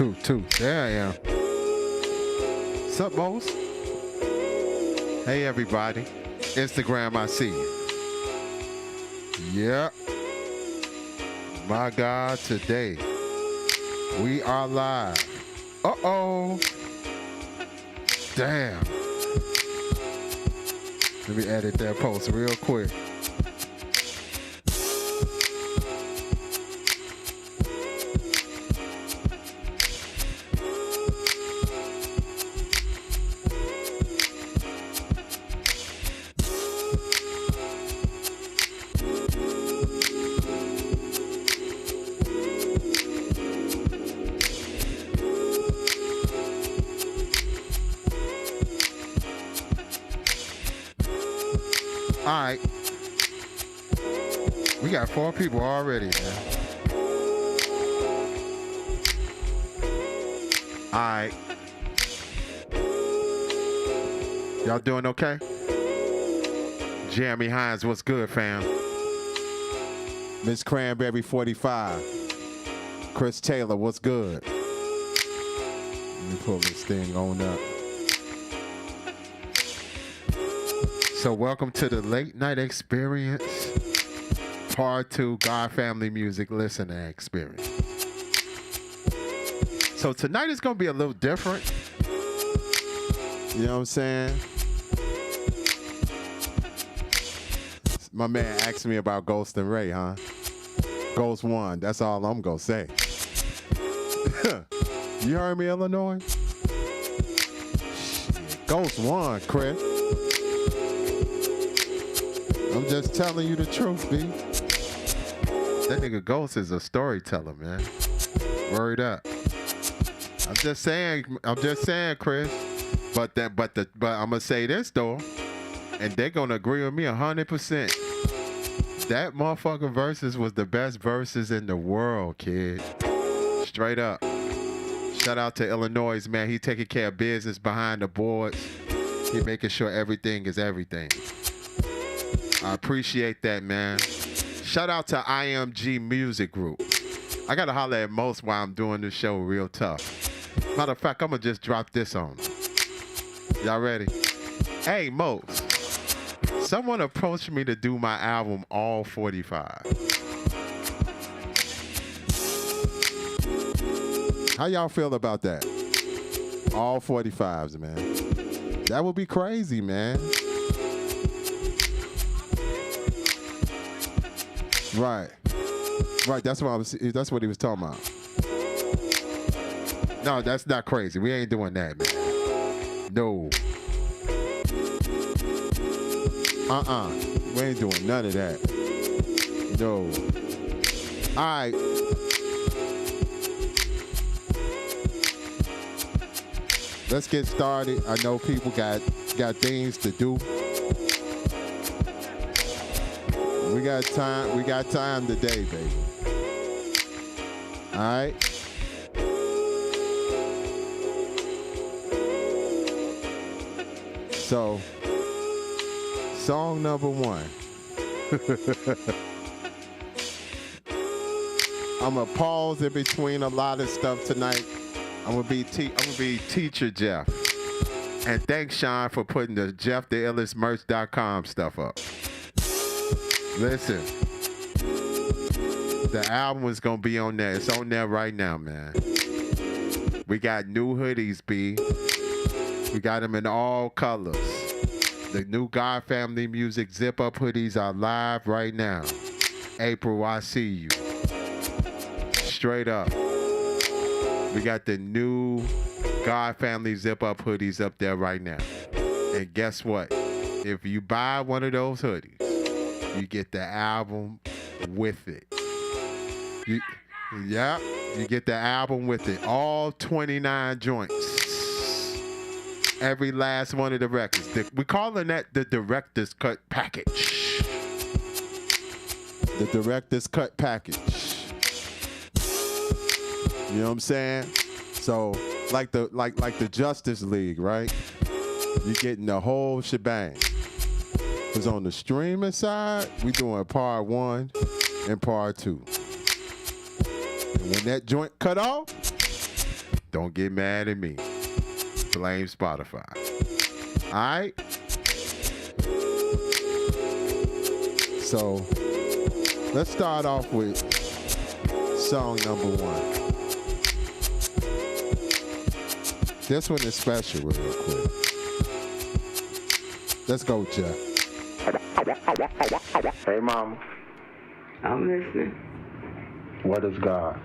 Two. There I am. What's up, Mose? Hey, everybody. Instagram, I see you. Yeah. My God, today we are live. Uh-oh. Damn. Let me edit that post real quick. All right. We got 4 people already, man. All right. Y'all doing okay? Jeremy Hines, what's good, fam? Miss Cranberry 45. Chris Taylor, what's good? Let me pull this thing on up. So welcome to the Late Night Experience, Part 2, God Family Music Listening Experience. So tonight is going to be a little different. You know what I'm saying? My man asked me about Ghost and Ray, huh? Ghost won. That's all I'm going to say. You heard me, Illinois? Shit. Ghost won, Chris. I'm just telling you the truth, B. That nigga Ghost is a storyteller, man. Word up. I'm just saying, Chris. But I'm gonna say this though, and they're gonna agree with me 100%. That motherfucking verses was the best verses in the world, kid. Straight up. Shout out to Illinois, man. He taking care of business behind the boards. He making sure everything is everything. I appreciate that, man. Shout out to IMG Music Group. I got to holler at Most while I'm doing this show real tough. Matter of fact, I'm going to just drop this on them. Y'all ready? Hey, Most. Someone approached me to do my album, All 45. How y'all feel about that? All 45s, man. That would be crazy, man. Right. That's what he was talking about. No, that's not crazy. We ain't doing that, man. No. We ain't doing none of that. No. All right. Let's get started. I know people got things to do. We got time today, baby. All right. So, song number 1. I'm gonna pause in between a lot of stuff tonight. I'm gonna be Teacher Jeff, and thanks Sean for putting the JeffTheIllestMerch.com stuff up. Listen, the album is going to be on there. It's on there right now, man. We got new hoodies, B. We got them in all colors. The new God Family Music zip-up hoodies are live right now. April, I see you. Straight up. We got the new God Family zip-up hoodies up there right now. And guess what? If you buy one of those hoodies, you get the album with it. You get the album with it. All 29 joints. Every last one of the records. We're calling that the Director's Cut Package. The Director's Cut Package. You know what I'm saying? So, like the Justice League, right? You're getting the whole shebang. Because on the streaming side, we doing part 1 and part 2. And when that joint cut off, Don't get mad at me. Blame Spotify. All right? So, let's start off with song number 1. This one is special real quick. Let's go, Jeff. Hey, Mama. I'm listening. What is God?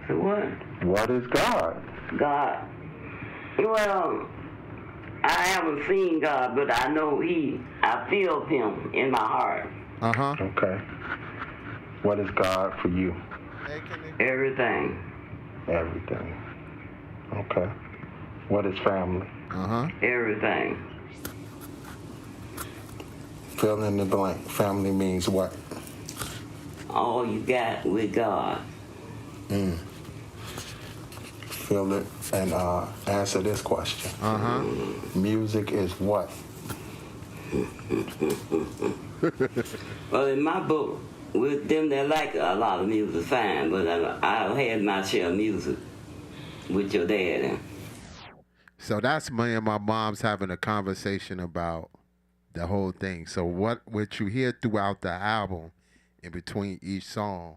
So what? What is God? God. Well, I haven't seen God, but I know I feel him in my heart. Uh-huh. Okay. What is God for you? Everything. Everything. Okay. What is family? Uh-huh. Everything. Fill in the blank. Family means what? All you got with God. Fill it and answer this question. Uh-huh. Music is what? Well, in my book, with them that like a lot of music, fine, but I had my share of music with your dad. So that's me and my mom's having a conversation about the whole thing. So what you hear throughout the album, in between each song,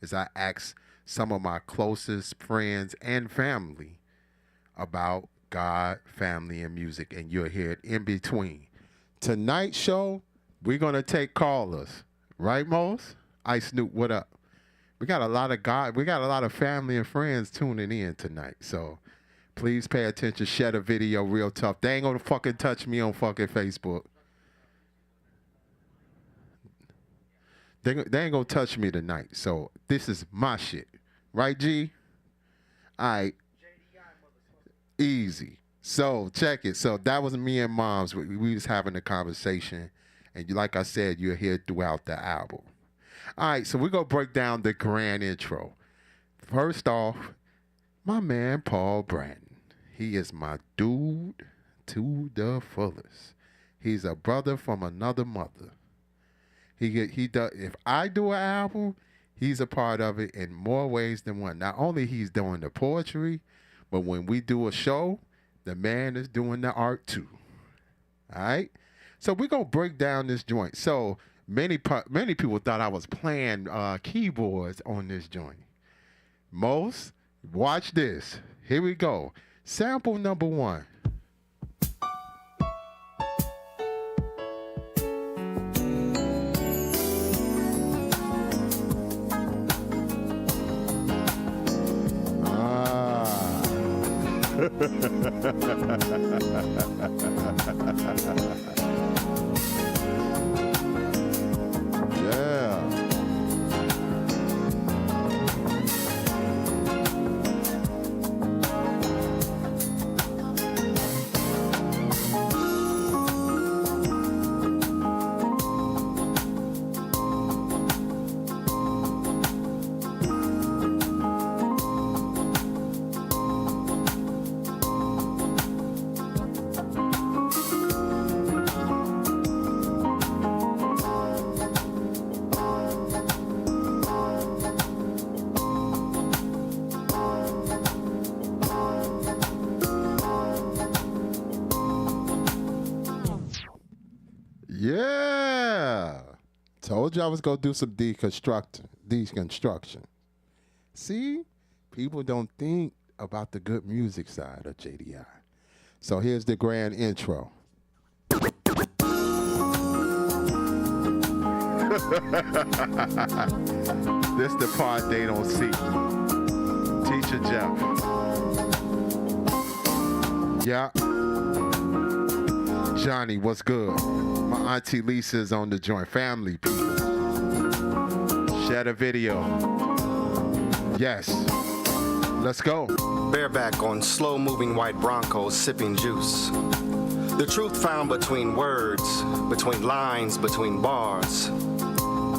is I ask some of my closest friends and family about God, family, and music, and you'll hear it in between. Tonight's show, we're gonna take callers, right, Mose? Ice Snoop, what up? We got a lot of family and friends tuning in tonight, so please pay attention. Share the video real tough. They ain't gonna fucking touch me on fucking Facebook. They ain't gonna touch me tonight. So this is my shit. Right, G? All right. Easy. So check it. So that was me and Mom's. We was having a conversation. And like I said, you'll hear it throughout the album. All right, so we're going to break down the grand intro. First off, my man Paul Bratton. He is my dude to the fullest. He's a brother from another mother. He does. If I do an album, he's a part of it in more ways than one. Not only he's doing the poetry, but when we do a show, the man is doing the art too. All right? So we're going to break down this joint. So many people thought I was playing keyboards on this joint. Most, watch this. Here we go. Sample number 1. Yeah. Yeah. Told you I was going to do some deconstruction. See? People don't think about the good music side of JDI. So here's the grand intro. This the part they don't see. Teacher Jeff. Yeah. Johnny, what's good? My auntie Lisa's on the joint. Family, people. Share the video. Yes. Let's go. Bareback on slow-moving white Broncos sipping juice. The truth found between words, between lines, between bars.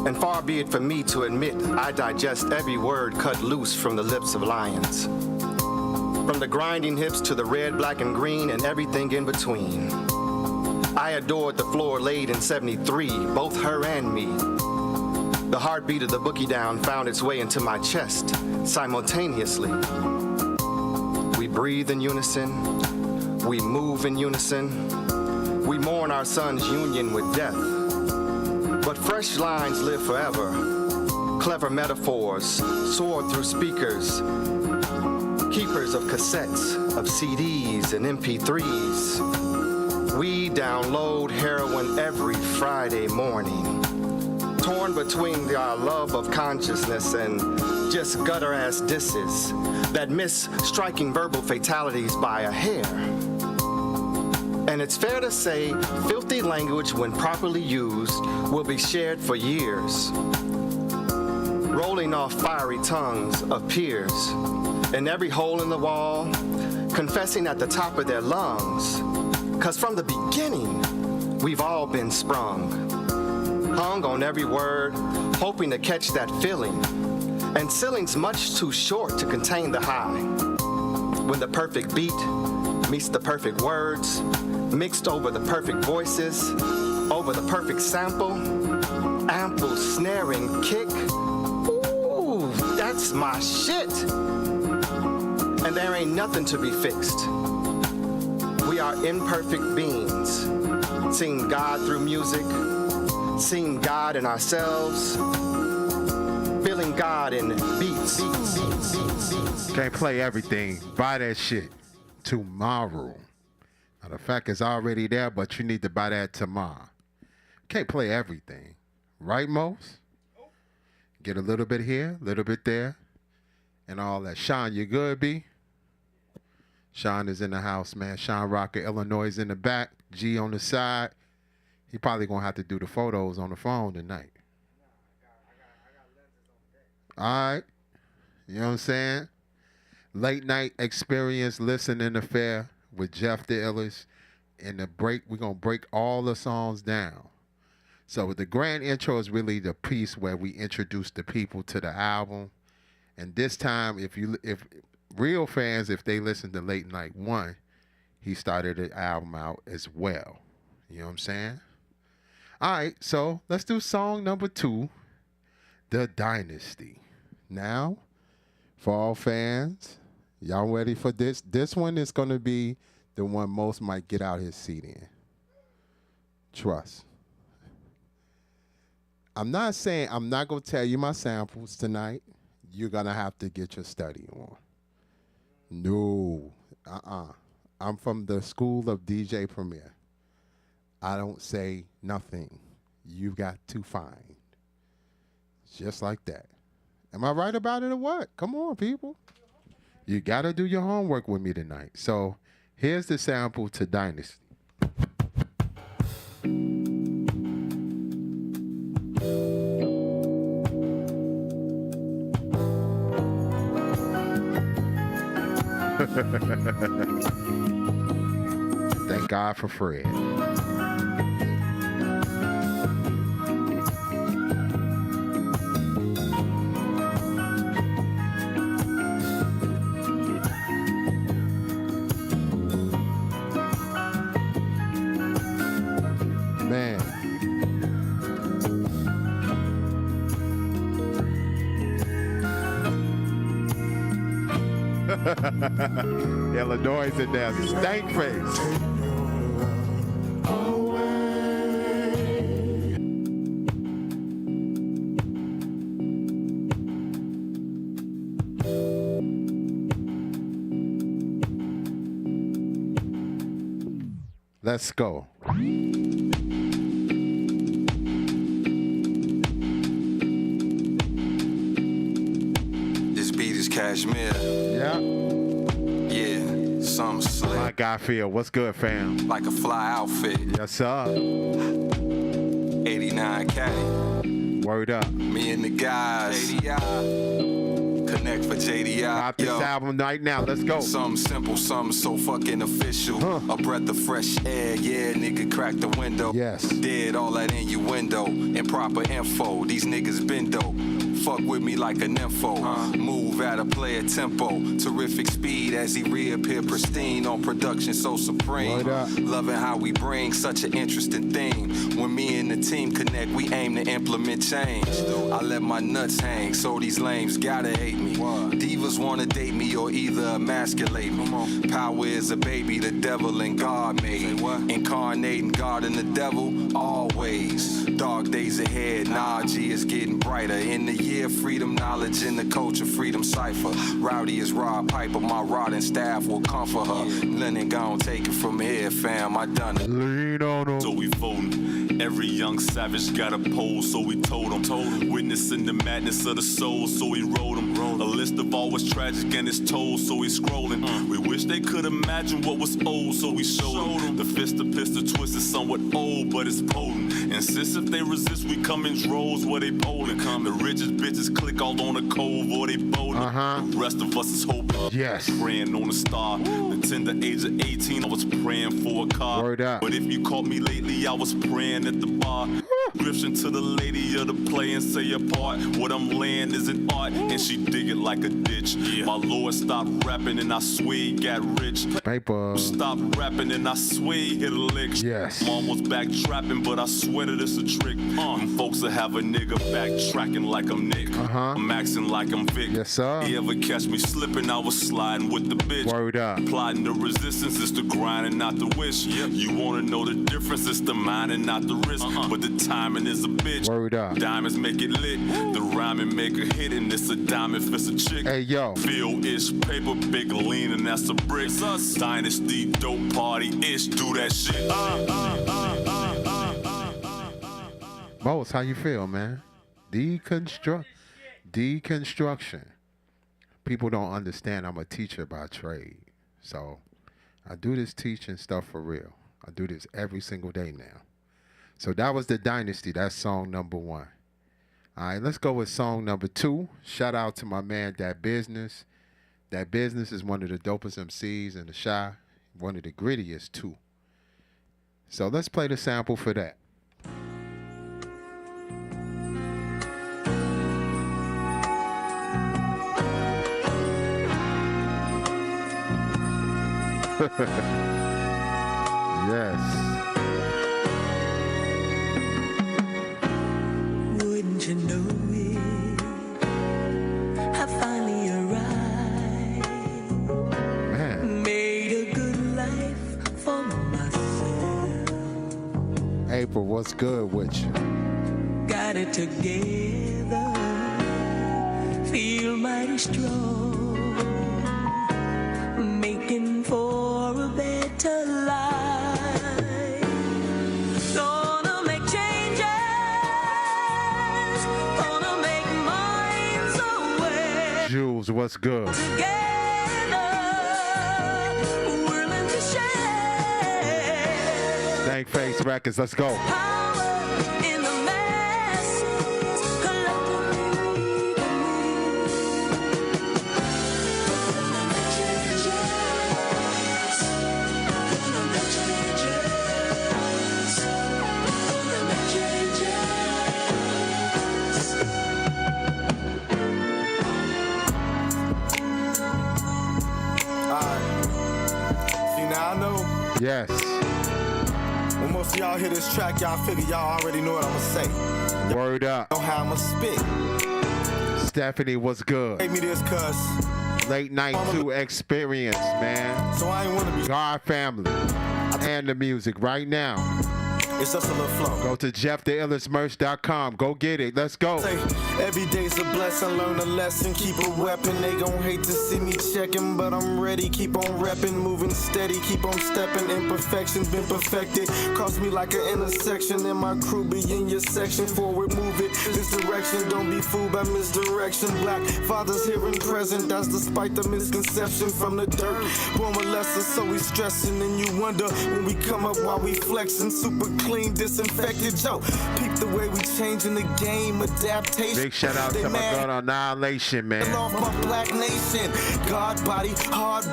And far be it from me to admit I digest every word cut loose from the lips of lions. From the grinding hips to the red, black, and green and everything in between. I adored the floor laid in 73, both her and me. The heartbeat of the boogie down found its way into my chest simultaneously. breathe in unison. We move in unison. We mourn our son's union with death. But fresh lines live forever. Clever metaphors soar through speakers. Keepers of cassettes, of CDs and MP3s. We download heroin every Friday morning. Torn between our love of consciousness and just gutter-ass disses that miss striking verbal fatalities by a hair. And it's fair to say, filthy language, when properly used, will be shared for years. Rolling off fiery tongues of peers in every hole in the wall, confessing at the top of their lungs. 'Cause from the beginning, we've all been sprung. Hung on every word, hoping to catch that feeling. And ceiling's much too short to contain the high. When the perfect beat meets the perfect words, mixed over the perfect voices, over the perfect sample, ample snaring kick. Ooh, that's my shit. And there ain't nothing to be fixed. We are imperfect beings, seeing God through music, seeing God in ourselves, feeling God in beats. Can't play everything. Buy that shit tomorrow. Now, the fact is already there, but you need to buy that tomorrow. Can't play everything. Right, Mose? Get a little bit here, a little bit there, and all that. Sean, you good, B? Sean is in the house, man. Sean Rocker, Illinois is in the back. G on the side. He probably going to have to do the photos on the phone tonight. All right. You know what I'm saying? Late night experience listening affair with Jeff the Illest. In the break, we're going to break all the songs down. So the grand intro is really the piece where we introduce the people to the album. And this time, if real fans, if they listen to Late Night 1, he started the album out as well. You know what I'm saying? All right, so let's do song number 2, The Dynasty. Now, for all fans, y'all ready for this? This one is going to be the one most might get out his seat in. Trust. I'm not saying, I'm not going to tell you my samples tonight. You're going to have to get your study on. No, I'm from the school of DJ Premier. I don't say nothing. You got to find. Just like that. Am I right about it or what? Come on, people. You got to do your homework with me tonight. So here's the sample to Dynasty. Thank God for Fred. Man. Illinois in there, stank face. Let's go. This beat is Cashmere. Yeah. Yeah, something slick. My guy Phil, what's good, fam? Like a fly outfit. Yes, sir. 89 caddy. Word up. Me and the guys. JDI. Connect for JDI. Pop this album right now. Let's go. Something simple, something so fucking official. A breath of fresh air, yeah, nigga, crack the window. Yes. Did all that innuendo. Improper info, these niggas been dope. Fuck with me like a nympho. Move at a player tempo. Terrific speed as he reappear pristine on production so supreme. Loving how we bring such an interesting theme. When me and the team connect, we aim to implement change. I let my nuts hang, so these lames gotta hate me. Divas wanna date me or either emasculate me. Power is a baby, the devil and God made. Incarnating God and the devil always. Dark days ahead, nah, G is getting brighter. In the year, freedom, knowledge, in the culture, freedom cipher. Rowdy is Rod Piper, my rod and staff will comfort her. Lennon gon' take it from here, fam, I done it. Lean on 'em. So we voting. Every young savage got a pole, so we told him. Witnessing the madness of the soul, so we wrote him. A list of all was tragic and it's told, so we scrolling. We wish they could imagine what was old, so we showed them. The fist of pistol twist is somewhat old, but it's potent. Insist if they resist, we come in droves where they polling. The richest bitches click all on a cove or they bowling. The rest of us is hoping. Yes. Praying on a star. The tender age of 18, I was praying for a car. Word up. But if you caught me lately, I was praying at the bar. Description to the lady of the play and say apart. What I'm laying isn't art, and she dig it like a ditch. My lord stopped rapping and I swear he got rich. Paper. Stop rapping and I swear he hit a lick. Yes. Mom was back trapping, but I swear that it's a trick. Them folks that have a nigga backtracking like I'm Nick. I'm acting like I'm Vic. Yes, sir. You ever catch me slipping? I was sliding with the bitch. Word up. Plotting the resistance is the grind and not the wish. You wanna know the difference? It's the mind and not the risk. But the timing is a bitch. Word up. Diamonds make it lit. The rhyming make a hit, and it's a diamond if it's a chick. Hey, yo. Feel-ish, paper, big lean, and that's a brick. Us. Dynasty, dope party-ish, do that shit. Most, how you feel, man? Deconstruction. People don't understand I'm a teacher by trade. So I do this teaching stuff for real. I do this every single day now. So that was the Dynasty. That's song number 1. All right, let's go with song number 2. Shout out to my man, That Business. That Business is one of the dopest MCs in the Chi. One of the grittiest, too. So let's play the sample for that. Yes. Wouldn't you know it? I finally arrived. Man. Made a good life for myself. April, what's good with you? Got it together. Feel mighty strong. Making for a better life. Gonna make changes. Gonna make minds away. Jules, what's good? Together, willing to share. Stank Face Records, let's go. Power in the masses, collectively we can move. Gonna make changes. Gonna make changes. Gonna make changes. Alright. See, now I know Yes. when most of y'all hear this track, y'all figure y'all already know what I'ma say. Word up. Know how I'ma spit. Stephanie, what's good? Gave me this cuz, Late Night 2 Experience, man. so I ain't wanna be. God family. And the music right now. It's just a little flow. Go to JeffTheIllestMerch.com. Go get it. Let's go. Say, every day's a blessing, learn a lesson, keep a weapon. They gon' hate to see me checking, but I'm ready. Keep on repping, moving steady, keep on stepping. Imperfections been perfected. Cross me like an intersection, and my crew be in your section. Forward, move it. This direction, don't be fooled by misdirection. Black fathers here and present, that's despite the misconception from the dirt. Born with lessons, so we stressing, and you wonder when we come up while we flexing. Super clean, disinfected, Joe. Peep the way we changing the game, adaptation. Big shout out to my girl Annihilation, man. Off my black nation. God body, hard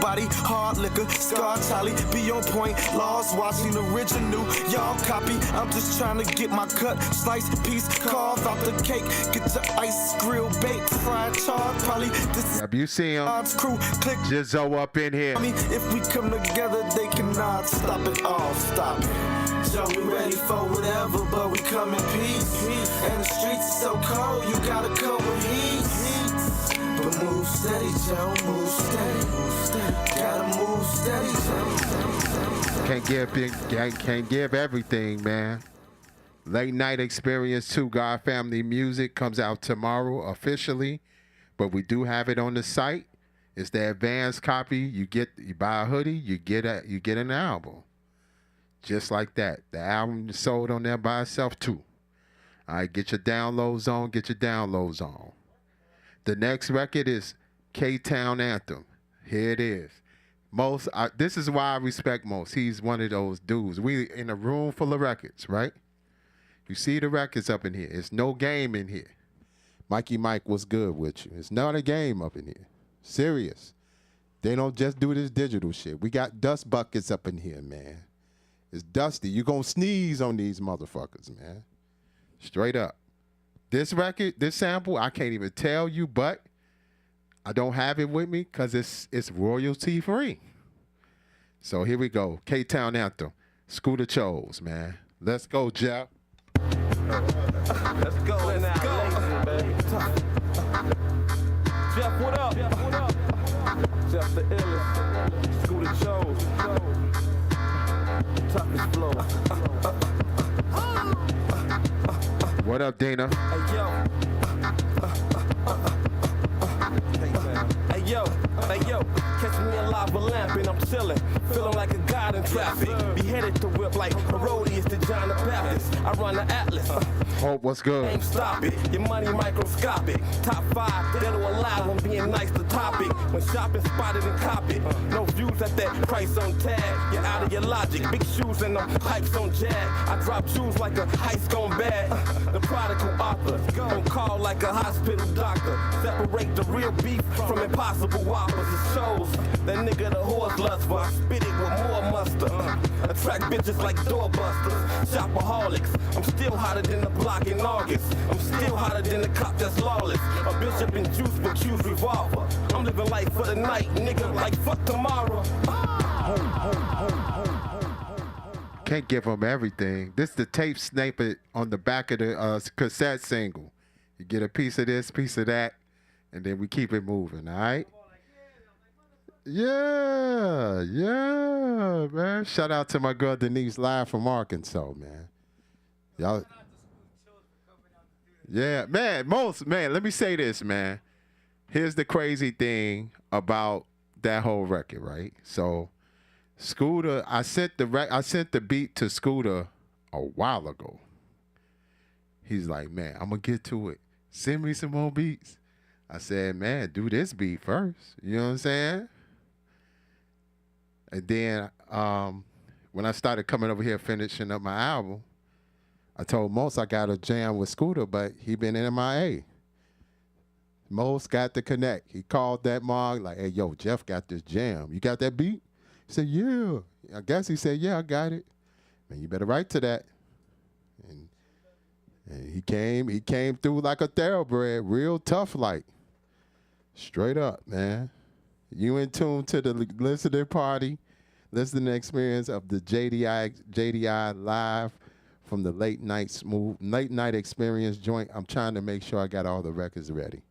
liquor, Scar Charlie, be on point. Laws watching original, y'all copy. I'm just trying to get my cut, slice, piece, carve out the cake. Get your ice grill baked, fried, charred, probably. This Have you seen him? crew, click. Jizzo up in here. I mean, if we come together, they cannot stop it all. Stop it. Joe, we ready for whatever, but we come in peace. And the streets are so cold, you gotta come with heat. But move steady, Joe, move steady. Gotta move steady, Joe. Can't give everything, man. Late Night Experience 2 God Family Music comes out tomorrow officially, but we do have it on the site. It's the advanced copy. You buy a hoodie, you get an album. Just like that. The album is sold on there by itself too. All right, get your downloads on. The next record is K-Town Anthem. Here it is. This is why I respect Most. He's one of those dudes. We in a room full of records, right? You see the records up in here. It's no game in here. Mikey Mike, what's good with you? It's not a game up in here. Serious. They don't just do this digital shit. We got dust buckets up in here, man. It's dusty. You gonna sneeze on these motherfuckers, man. Straight up. This record, this sample, I can't even tell you, but I don't have it with me because it's royalty free. So here we go. K-Town Anthem. Scooter Chose, man. Let's go, Jeff. Let's go. Let's go. Jeff, what up? Jeff the illest. Scooter Chose. Toughest flow. What up, Dana? Hey, yo, catch me alive with lamp and I'm chillin', feeling like a god in traffic. Beheaded to whip like Herodias to John the Baptist. I run the Atlas. Hope, what's good? Aim, stop it. Your money microscopic. Top 5, that'll allow them being nice to topic. When shopping spotted and cop it. No views at that price on tag. You're out of your logic. Big shoes and them pipes on jag. I drop jewels like a heist gone bad. The prodigal author. On call like a hospital doctor. Separate the real beef from impossible whoppers. It shows that nigga the horse lust for. I spit it with more mustard. Attract bitches like doorbusters. Shopaholics. I'm still hotter than the block in August. I'm still hotter than the cop that's lawless. A bishop in juice but choose revolver. I'm living life for the night, nigga, like fuck tomorrow. Can't give them everything. This is the tape snippet on the back of the cassette single. You get a piece of this, piece of that, and then we keep it moving, all right? Yeah, man. Shout out to my girl Denise live from Arkansas, man. Y'all. Yeah, man, let me say this, man. Here's the crazy thing about that whole record, right? So, Scooter, I sent the beat to Scooter a while ago. He's like, man, I'm gonna get to it. Send me some more beats. I said, man, do this beat first. You know what I'm saying? And then when I started coming over here finishing up my album, I told Most I got a jam with Scooter, but he been in MIA. Most got the connect. He called that mog like, hey, yo, Jeff got this jam. You got that beat? He said, yeah. I guess he said, yeah, I got it. Man, you better write to that. And he came through like a thoroughbred, real tough like. Straight up, man. You in tune to the listening party, listening experience of the JDI live from the late night experience joint. I'm trying to make sure I got all the records ready.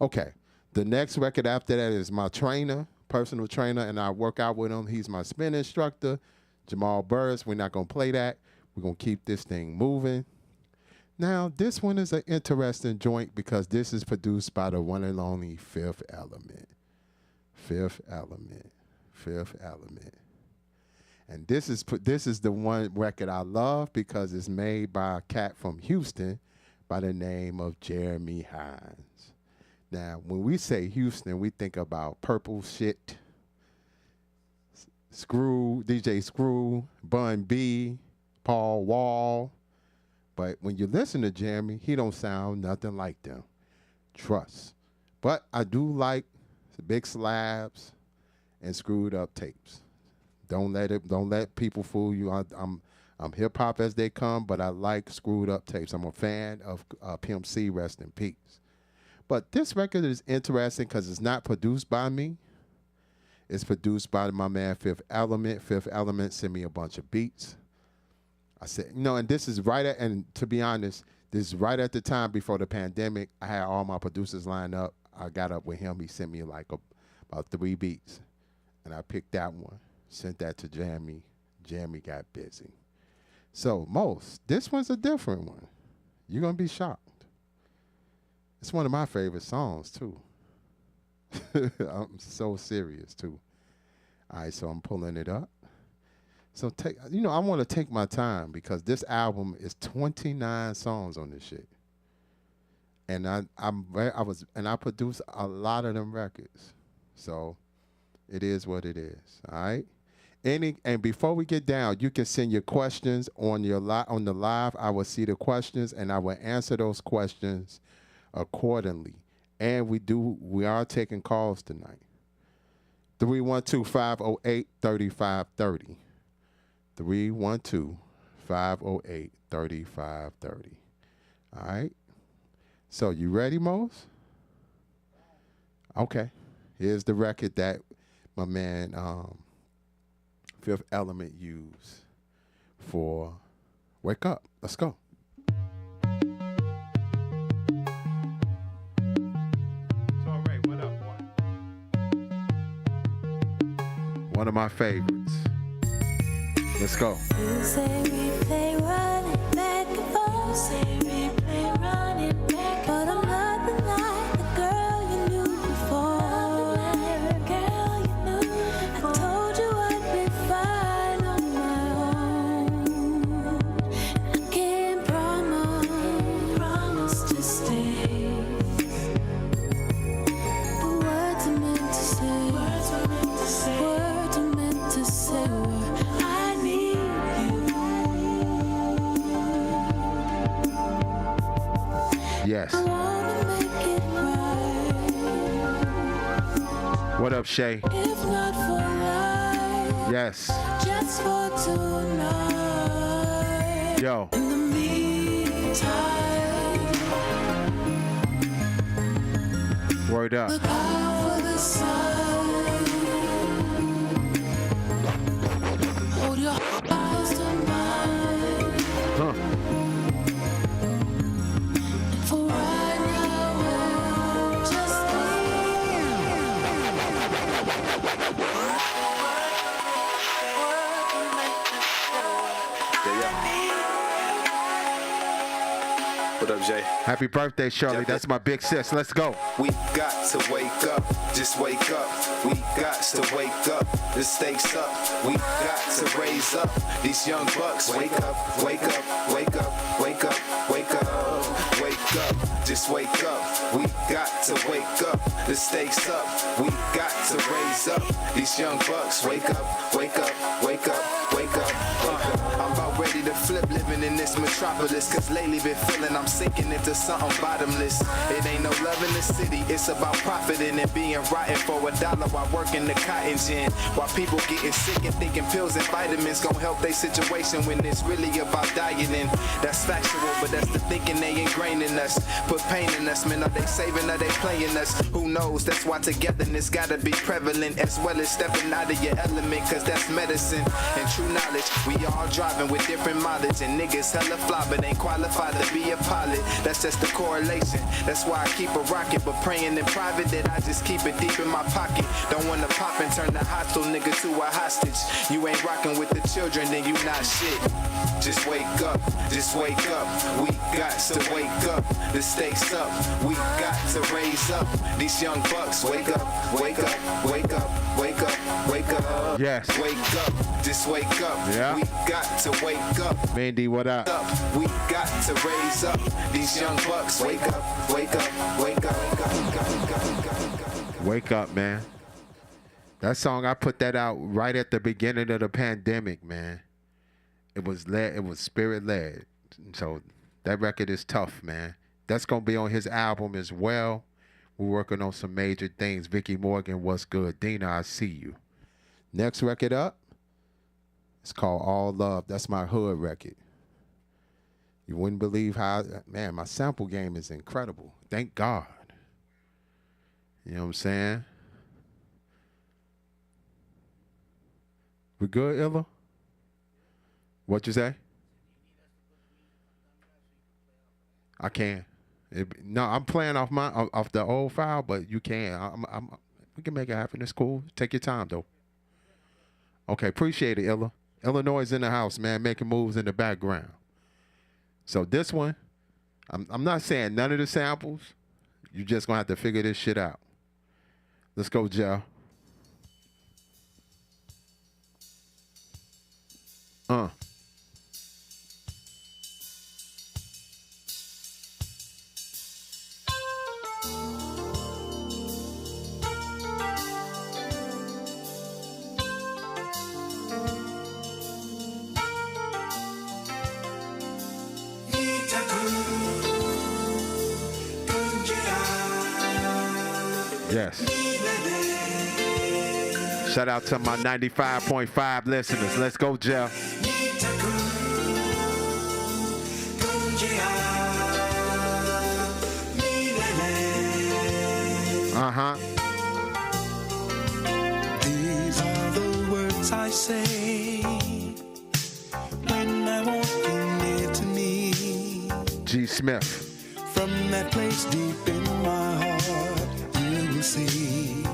Okay, the next record after that is my trainer, personal trainer, and I work out with him. He's my spin instructor, Jamal Burris. We're not gonna play that. We're gonna keep this thing moving. Now, this one is an interesting joint because this is produced by the one and only Fifth Element. Fifth Element. And this is the one record I love because it's made by a cat from Houston by the name of Jeremy Hines. Now, when we say Houston, we think about Purple Shit, Screw, DJ Screw, Bun B, Paul Wall. But when you listen to Jeremy, he don't sound nothing like them. Trust. But I do like the Big Slabs and Screwed Up tapes. Don't let people fool you. I'm hip hop as they come, but I like Screwed Up tapes. I'm a fan of Pimp C, rest in peace. But this record is interesting because it's not produced by me. It's produced by my man Fifth Element. Fifth Element sent me a bunch of beats. I said, and this is and to be honest, this is right at the time before the pandemic. I had all my producers lined up. I got up with him. He sent me like about 3 beats. And I picked that one, sent that to Jeremy. Jeremy got busy. So, this one's a different one. You're going to be shocked. It's one of my favorite songs, too. I'm so serious, too. All right, so I'm pulling it up. So, I want to take my time because this album is 29 songs on this shit. And I produced a lot of them records. So, it is what it is, all right? And before we get down, you can send your questions on the live. I will see the questions and I will answer those questions accordingly. And we are taking calls tonight. 312-508-3530. 312-508-3530. All right. So you ready, Mose? Okay. Here's the record that my man Fifth Element used for Wake Up. Let's go. One of my favorites. Let's go. You say replay, running back and forth. Say replay, running back, but I'm nothing like the girl you knew before. I told you I'd be fine on my own. I can't promise to stay. The words are meant to say. Words are meant to say. I need you. Yes. I wanna make it right. What up, Shay? If not for life, Yes. just for tonight. Yo. In the meantime, Word up. look out for the sun. Hold your eyes to mine. Huh. For right now, just What up, Jay? Happy birthday, Shirley. That's my big sis. Let's go. We got to wake up, just wake up. We got to wake up, the stakes up. We got to raise up these young bucks. Wake up, wake up, wake up, wake up, wake up, wake up, just wake up. We got to wake up, the stakes up. We got to raise up these young bucks. Wake up, wake up, wake up, wake up. I'm about ready to flip living in this metropolis. Cause lately been feeling I'm sinking into something bottomless. It ain't no love in the city, it's about profiting and being rotten for $1 while working the cotton gin. While people getting sick and thinking pills and vitamins gon' help their situation when it's really about dieting. That's factual, but that's the thinking they ingrained in us. Put pain in us, man, are they saving, are they playing us? Who knows, that's why togetherness gotta be prevalent. As well as stepping out of your element, cause that's medicine and true knowledge. We all driving with different mileage, and niggas hella fly but ain't qualified to be a pilot. That's just the correlation. That's why I keep a rocket, but praying in private that I just keep it deep in my pocket. Don't wanna pop and turn the hostile nigga to a hostage. You ain't rocking with the children, then you not shit. Just wake up, just wake up. We got to wake up, the stakes up. We got to raise up these young bucks. Wake up, wake up, wake up, wake up, wake up. Yes. Wake up, just wake up. Yeah. We got to wake up. Mandy, what up? We got to raise up these young bucks. Wake up, wake up, wake up, wake up, wake up, wake up, wake up, wake up. Wake up, man. That song, I put that out right at the beginning of the pandemic, man. It was spirit led. So that record is tough, man. That's gonna be on his album as well. We're working on some major things. Vicky Morgan, what's good? Dina, I see you. Next record up, it's called All Love. That's my hood record. You wouldn't believe how, man, my sample game is incredible. Thank God. You know what I'm saying? We good, Illa? What you say? I can. No, I'm playing off the old file, but you can. We can make it happen. It's cool. Take your time, though. Okay, appreciate it, Illa. Illinois is in the house, man, making moves in the background. So this one, I'm not saying none of the samples. You just gonna have to figure this shit out. Let's go, Joe. Yes. Shout out to my 95.5 listeners. Let's go, Jeff. Uh-huh. These are the words I say when I want you near to me. G. Smith. From that place deep in my heart, you will see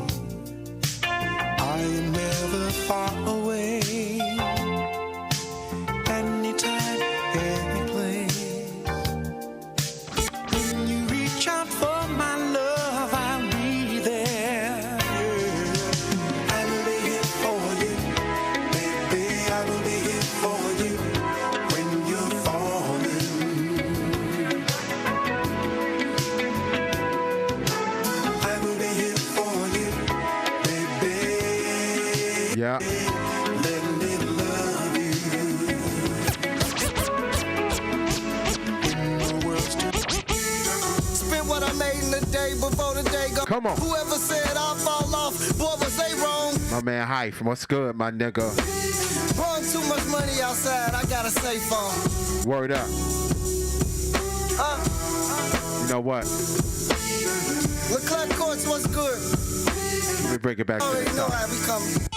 I am never far away. Anytime, any place. When you reach out for my love, I'll be there. I will be here for you, baby. I will be here for you when you're falling. I will be here for you, baby. Yeah. Let me love you. In the words to spend what I made in the day before the day go. Come on. Whoever said I'll fall off, boy, was they wrong. My man Hype, what's good, my nigga? Blowing too much money outside, I got a safe phone. Word up. You know what? Leclerc Courts, what's good? Let me bring it back to Already the know top. how we coming.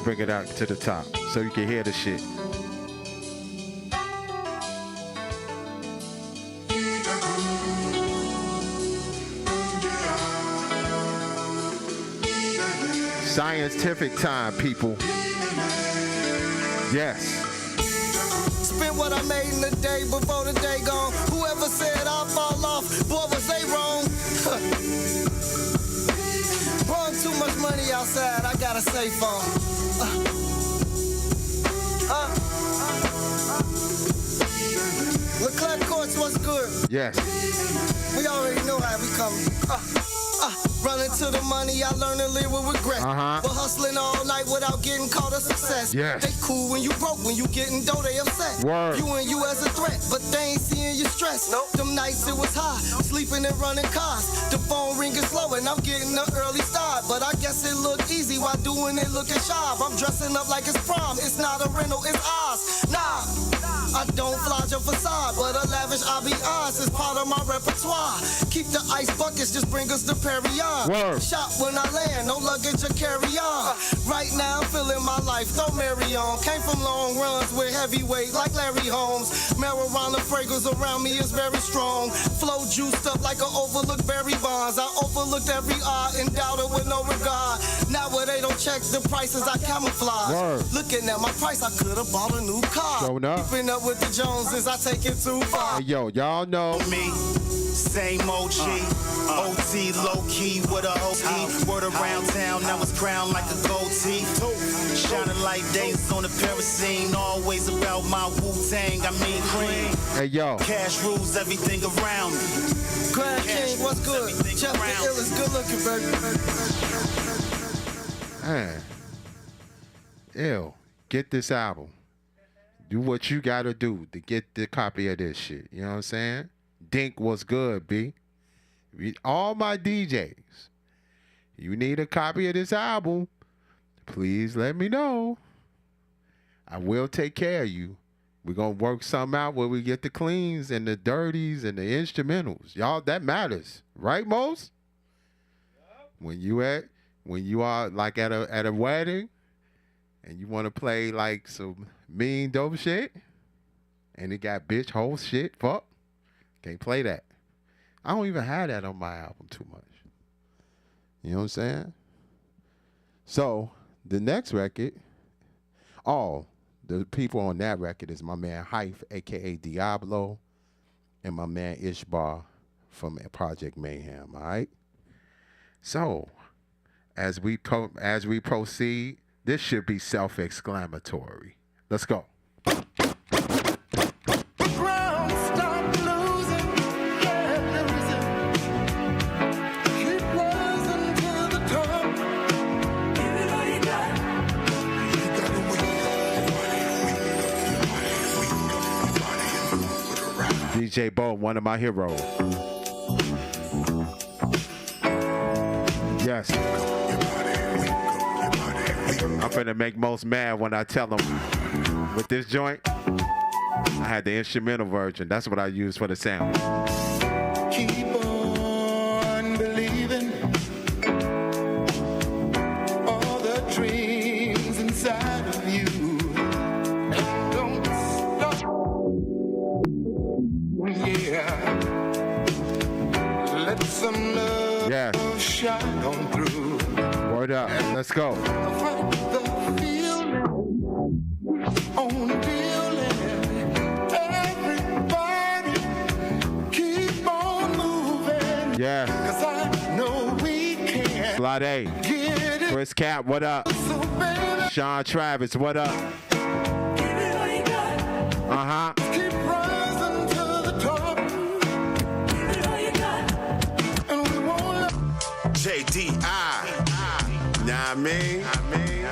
Bring it out to the top so you can hear the shit. Scientific time, people. Yes. Spent what I made in the day before the day gone. Whoever said I'll fall off, boy, was they wrong. Blowing too much money outside, I got a safe phone. Leclerc Courts, what's good? Yes. We already know how we coming. Running to the money, I learned to live with regret. But hustling all night without getting caught a success. Yes. They cool when you broke, when you getting dough, they upset. Word. You and you as a threat, but they ain't seeing you stress. Nope. Them nights it was high, sleeping and running cars. The phone ringing slow and I'm getting an early start. But I guess it look easy while doing it looking sharp. I'm dressing up like it's prom, it's not a rental, it's ours. Nah. I don't flaunt your facade, but a lavish ambiance is part of my repertoire. Keep the ice buckets, just bring us the Perrier. Word. Shop when I land, no luggage or carry on. Right now I'm feeling my life, throw Mary on. Came from long runs with heavyweight like Larry Holmes. Marijuana fragrance around me is very strong. Flow juiced up like an overlooked Barry Bonds. I overlooked every art, endowed it with no regard. Now where they don't check the prices, I camouflage. Word. Looking at my price, I could have bought a new car. Showing up. Keeping up with the Joneses, I take it too far. Hey, yo, y'all know. Me, same OG, OT low key with a OT. Word around town, now it's crowned like a gold teeth. Shining like days on the kerosene, always about my Wu-Tang, I mean cream. Hey, yo. Cash rules everything around me. Grand King, what's good? Jeff the Ill is good looking, baby. Man, Ew, get this album. Do what you gotta do to get the copy of this shit. You know what I'm saying? Dink was good, B. All my DJs, you need a copy of this album, please let me know. I will take care of you. We're going to work something out where we get the cleans and the dirties and the instrumentals. Y'all, that matters. Right, Mos? When you are like at a wedding and you want to play like some mean dope shit and it got bitch whole shit, fuck, can't play that. I don't even have that on my album too much. You know what I'm saying? So the next record, the people on that record is my man Hype, a.k.a. Diablo, and my man Ishbar from Project Mayhem, all right? So, as we proceed, this should be self-exclamatory. Let's go. DJ Bo, one of my heroes. Yes. I'm finna make most mad when I tell him with this joint, I had the instrumental version. That's what I use for the sound. Keep on believing all the dreams inside of you. And don't stop. Yeah. Let some love shine on through. Word up. Let's go. Yeah. Slide A. Chris Cap, what up? Sean Travis, what up? Uh-huh. JDI. Nah, I mean.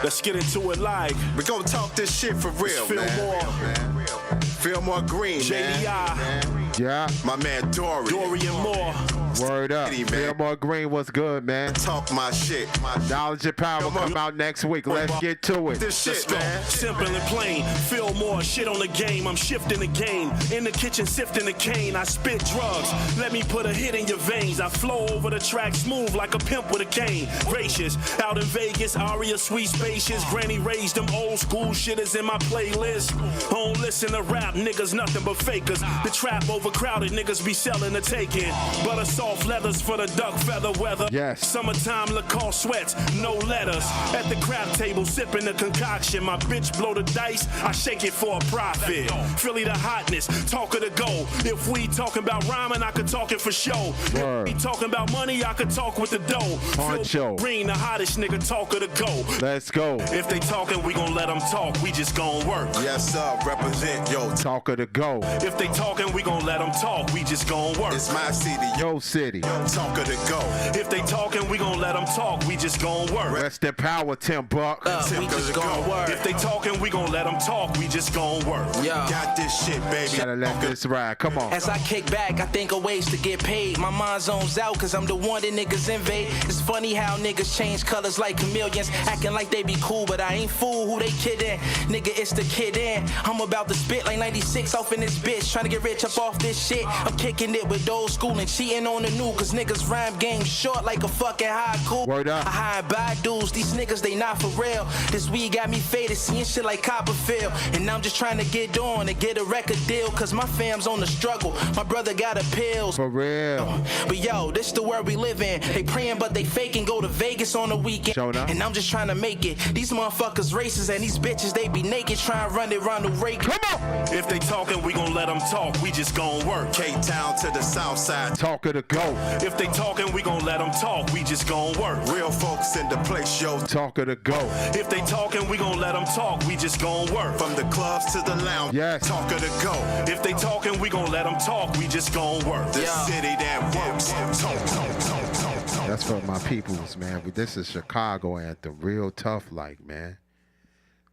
Let's get into it live. We're gonna talk this shit for real, man. Fillmore Green, JDI. man. Yeah. My man Dorian Moore. Word up. Fillmore Green, what's good, man? Talk my shit. Knowledge and Power come out next week. Let's get to it. This shit, man. Simple and plain. Fillmore, shit on the game. I'm shifting the game. In the kitchen, sifting the cane. I spit drugs. Let me put a hit in your veins. I flow over the track smooth like a pimp with a cane. Gracious. Out in Vegas, Aria, sweet spacious. Granny raised them old school shitters in my playlist. Don't listen to rap, niggas, nothing but fakers. The trap overcrowded, niggas be selling the taking. Butter soft leathers for the duck feather weather. Yes. Summertime Lacoste sweats, no letters. At the crap table, sipping the concoction. My bitch blow the dice, I shake it for a profit. Philly the hotness, talk of the go. If we talking about rhyming, I could talk it for show. If we talking about money, I could talk with the dough. Phil Green, the hottest nigga, talk of the go. Let's go. If they talking, we gon' let them talk. We just gon' work. Yes, sir. Represent, yo. Talk of the go. If they talking, we gon' let them talk. We just gon' work. It's my city, yo city. Talk of the go. If they talking, we gon' let them talk. We just gon' work. Rest in power, Tim Buck. We just gon' work. If they talking, we gon' let them talk. We just gon' work. Yeah. Got this shit, baby. Gotta let this ride. Come on. As I kick back, I think of ways to get paid. My mind zones out, cause I'm the one that niggas invade. It's funny how niggas change colors like chameleons. Acting like they be cool, but I ain't fool who they kidding. Nigga, it's the kid in. I'm about to spit like 96 off in this bitch. Trying to get rich up off this shit. I'm kicking it with old school and cheating on the new. Cause niggas rhyme game short like a fucking haiku. Word up. I hide by dudes. These niggas, they not for real. This weed got me faded, seeing shit like Copperfield. And I'm just trying to get on and get a record deal. Cause my fam's on the struggle. My brother got a pills. For real. But yo, this the world we live in. They praying but they faking. Go to Vegas on the weekend. And I'm just trying to make it. These motherfuckers racist and these bitches, they be naked. Trying to run it round the rake. Come on. If they talking, we gon' let them talk. We just gon' work. K-Town to the south side. Talk of the go. If they talking, we gon' let them talk. We just gon' work. Real folks in the place, yo. Talk of the go. If they talking, we gon' let them talk. We just gon' work. From the clubs to the lounge. Yes. Talk of the go. If they talking, we gon' let them talk. We just gon' work. The city that works. Talk. That's for my peoples, man. But this is Chicago anthem. Real tough like, man.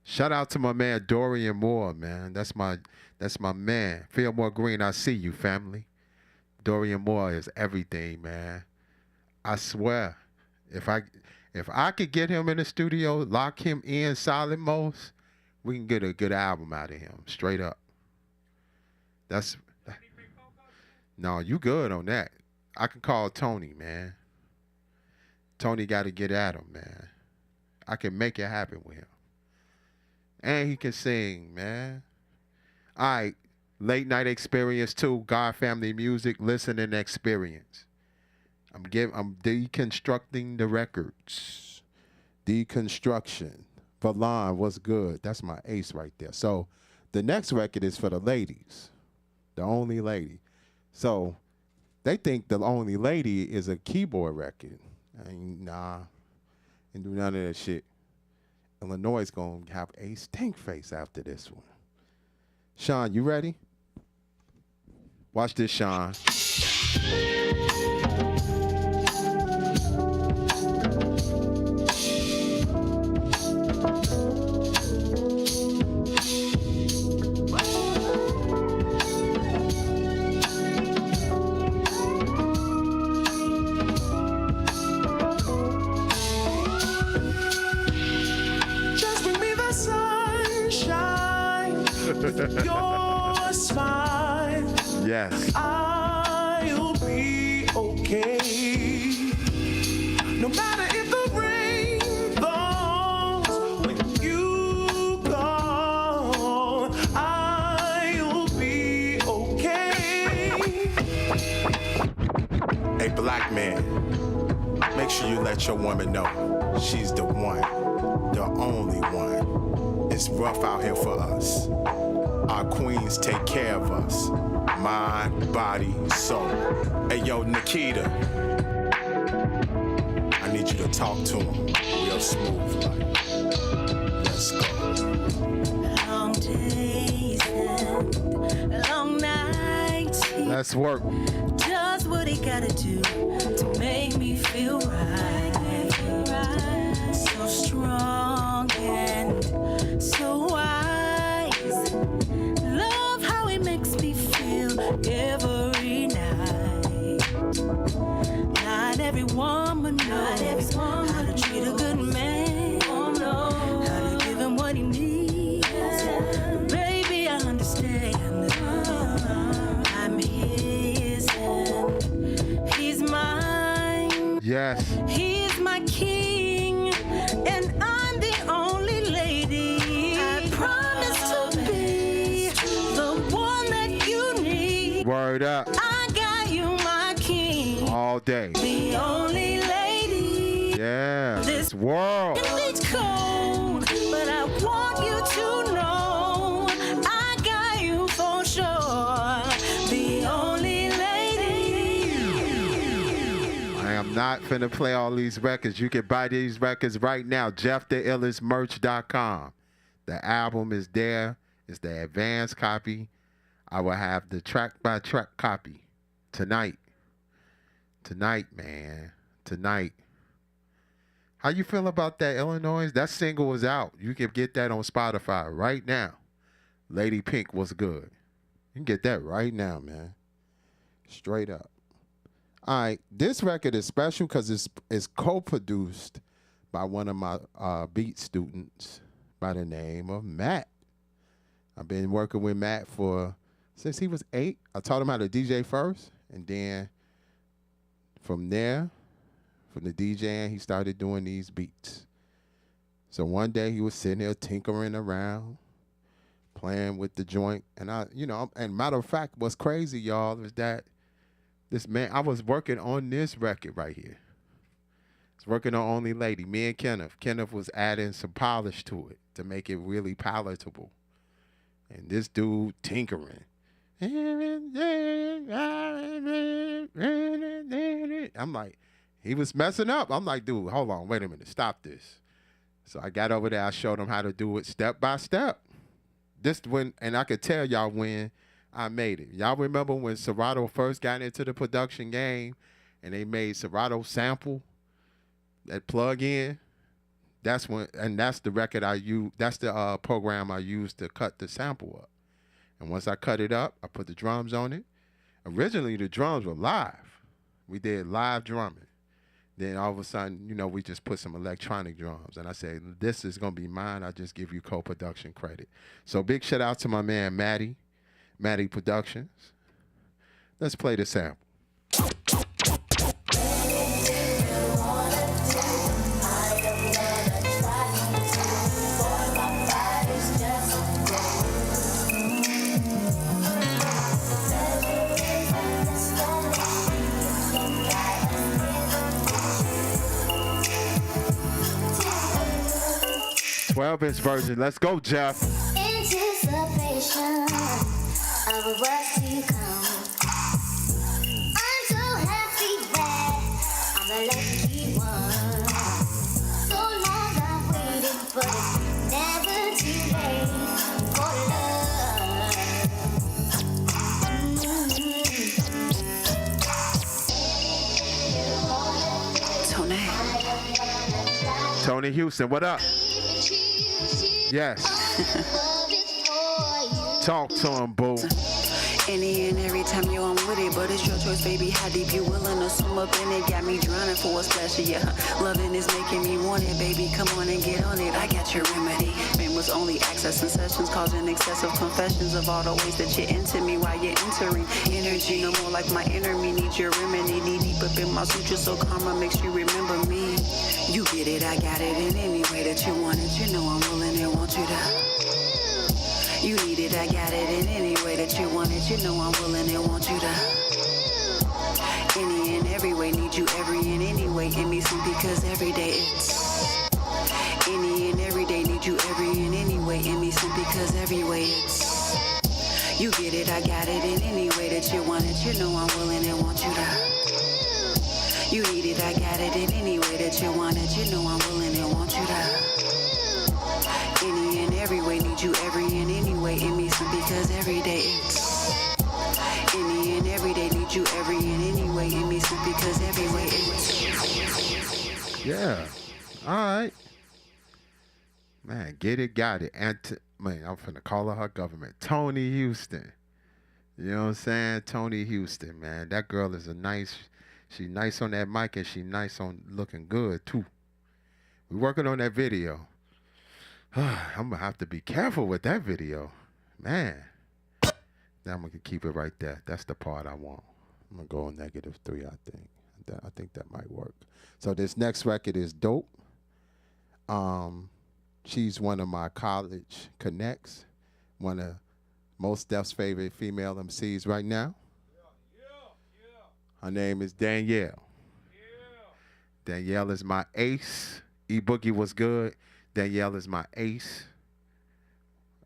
Shout out to my man Dorian Moore, man. That's my man. Fillmore Green, I see you, family. Dorian Moore is everything, man. I swear, if I could get him in the studio, lock him in solid mode, we can get a good album out of him, straight up. No, you good on that. I can call Tony, man. Tony got to get at him, man. I can make it happen with him. And he can sing, man. All right, Late Night Experience 2, God Family Music, listening experience. I'm deconstructing the records. Deconstruction. Valon, what's good? That's my ace right there. So the next record is for the ladies. The Only Lady. So they think The Only Lady is a keyboard record. Nah. And do none of that shit. Illinois is going to have a stink face after this one. Sean, you ready? Watch this, Sean. Your smile. Yes. I'll be okay. No matter if the rain falls when you go, I'll be okay. A black man, make sure you let your woman know she's the one, the only one. It's rough out here for us. Our queens take care of us. Mind, body, soul. Hey, yo, Nikita. I need you to talk to him real smooth, like. Let's go. Long days and long nights. Let's work. Does what he gotta do to make me feel right. So strong and so wise. Love how he makes me feel every night. Not every woman knows how to treat a good man. How to give him what he needs. Baby, I understand. I'm his and he's mine. Yes. He's my king, and I'm the only lady. I promise to be the one that you need. Word up. I got you, my king. All day. The only lady. Yeah. This world. It's cold, but I want you to know I got you for sure. The only lady. I am not finna play all these records. You can buy these records right now. JeffTheIllestMerch.com. The album is there. It's the advanced copy. I will have the track by track copy tonight. Tonight, man. Tonight. How you feel about that, Illinois? That single is out. You can get that on Spotify right now. Lady Pink was good. You can get that right now, man. Straight up. All right, this record is special because it's co-produced by one of my beat students by the name of Matt. I've been working with Matt since he was 8. I taught him how to DJ first, and then from there, from the DJing, he started doing these beats. So one day he was sitting there tinkering around, playing with the joint, and and matter of fact, what's crazy, y'all, is that this man, I was working on this record right here. I was working on Only Lady, me and Kenneth. Kenneth was adding some polish to it to make it really palatable. And this dude tinkering. I'm like, he was messing up. I'm like, dude, hold on, wait a minute, stop this. So I got over there, I showed him how to do it step by step. And I could tell y'all when I made it. Y'all remember when Serato first got into the production game and they made Serato sample, that plug-in? that's the record I use. That's the program I used to cut the sample up. And once I cut it up, I put the drums on it. Originally, the drums were live. We did live drumming. Then all of a sudden, you know, we just put some electronic drums. And I said, this is going to be mine. I just give you co-production credit. So big shout out to my man, Matty Productions. Let's play the sample. 12-inch version. Let's go, Jeff. Anticipation of what's to come. I'm so happy that I'm a lucky one. So long I've waited, but it's never too late for love. Tony Houston, what up? Yes. Talk to him, boo. Any and every time you I'm with it, but it's your choice, baby. How deep you willing to swim up in it? Got me drowning for a splash of ya. Loving is making me want it, baby. Come on and get on it. I got your remedy. Man was only accessing sessions, causing excessive confessions of all the ways that you're into me while you're entering energy. No more like my inner me. Need your remedy. Knee deep up in my suture, so karma makes you remember me. You get it, I got it in any way that you want it. You know I'm willing and want you to. You need it, I got it in any way that you want it. You know I'm willing and want you to. Any and every way, need you every and any way. In me some because every day it's. Any and every day, need you every and any way. In me some because every way it's. You get it, I got it in any way that you want it. You know I'm willing and want you to. You need it, I got it in any way that you want it. You know I'm willing and want you to. Any and every way, need you every and any way. In me some because every day it's. Any and every day, need you every and any way. In me some because every way it's. Yeah. All right. Man, get it, got it. Man, I'm finna call her government. Tony Houston. You know what I'm saying? Tony Houston, man. That girl is she nice on that mic and she nice on looking good too. We working on that video. I'm gonna have to be careful with that video, man. Now I'm gonna keep it right there. That's the part I want. I'm gonna go on -3, I think that might work. So this next record is dope. She's one of my college connects, one of Most Def's favorite female MCs right now. Her name is Danielle. Danielle is my ace. E-Boogie was good. Danielle is my ace.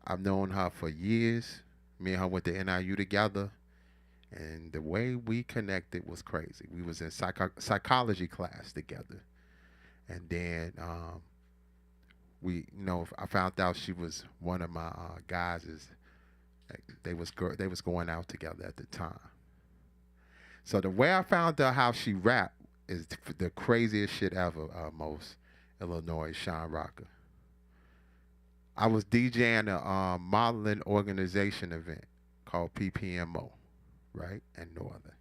I've known her for years. Me and her went to NIU together. And the way we connected was crazy. We was in psychology class together. And then I found out she was one of my guys. They was going out together at the time. So the way I found out how she rapped is the craziest shit ever, Most Illinois Sean Rocker. I was DJing a modeling organization event called PPMO, right, in Northern.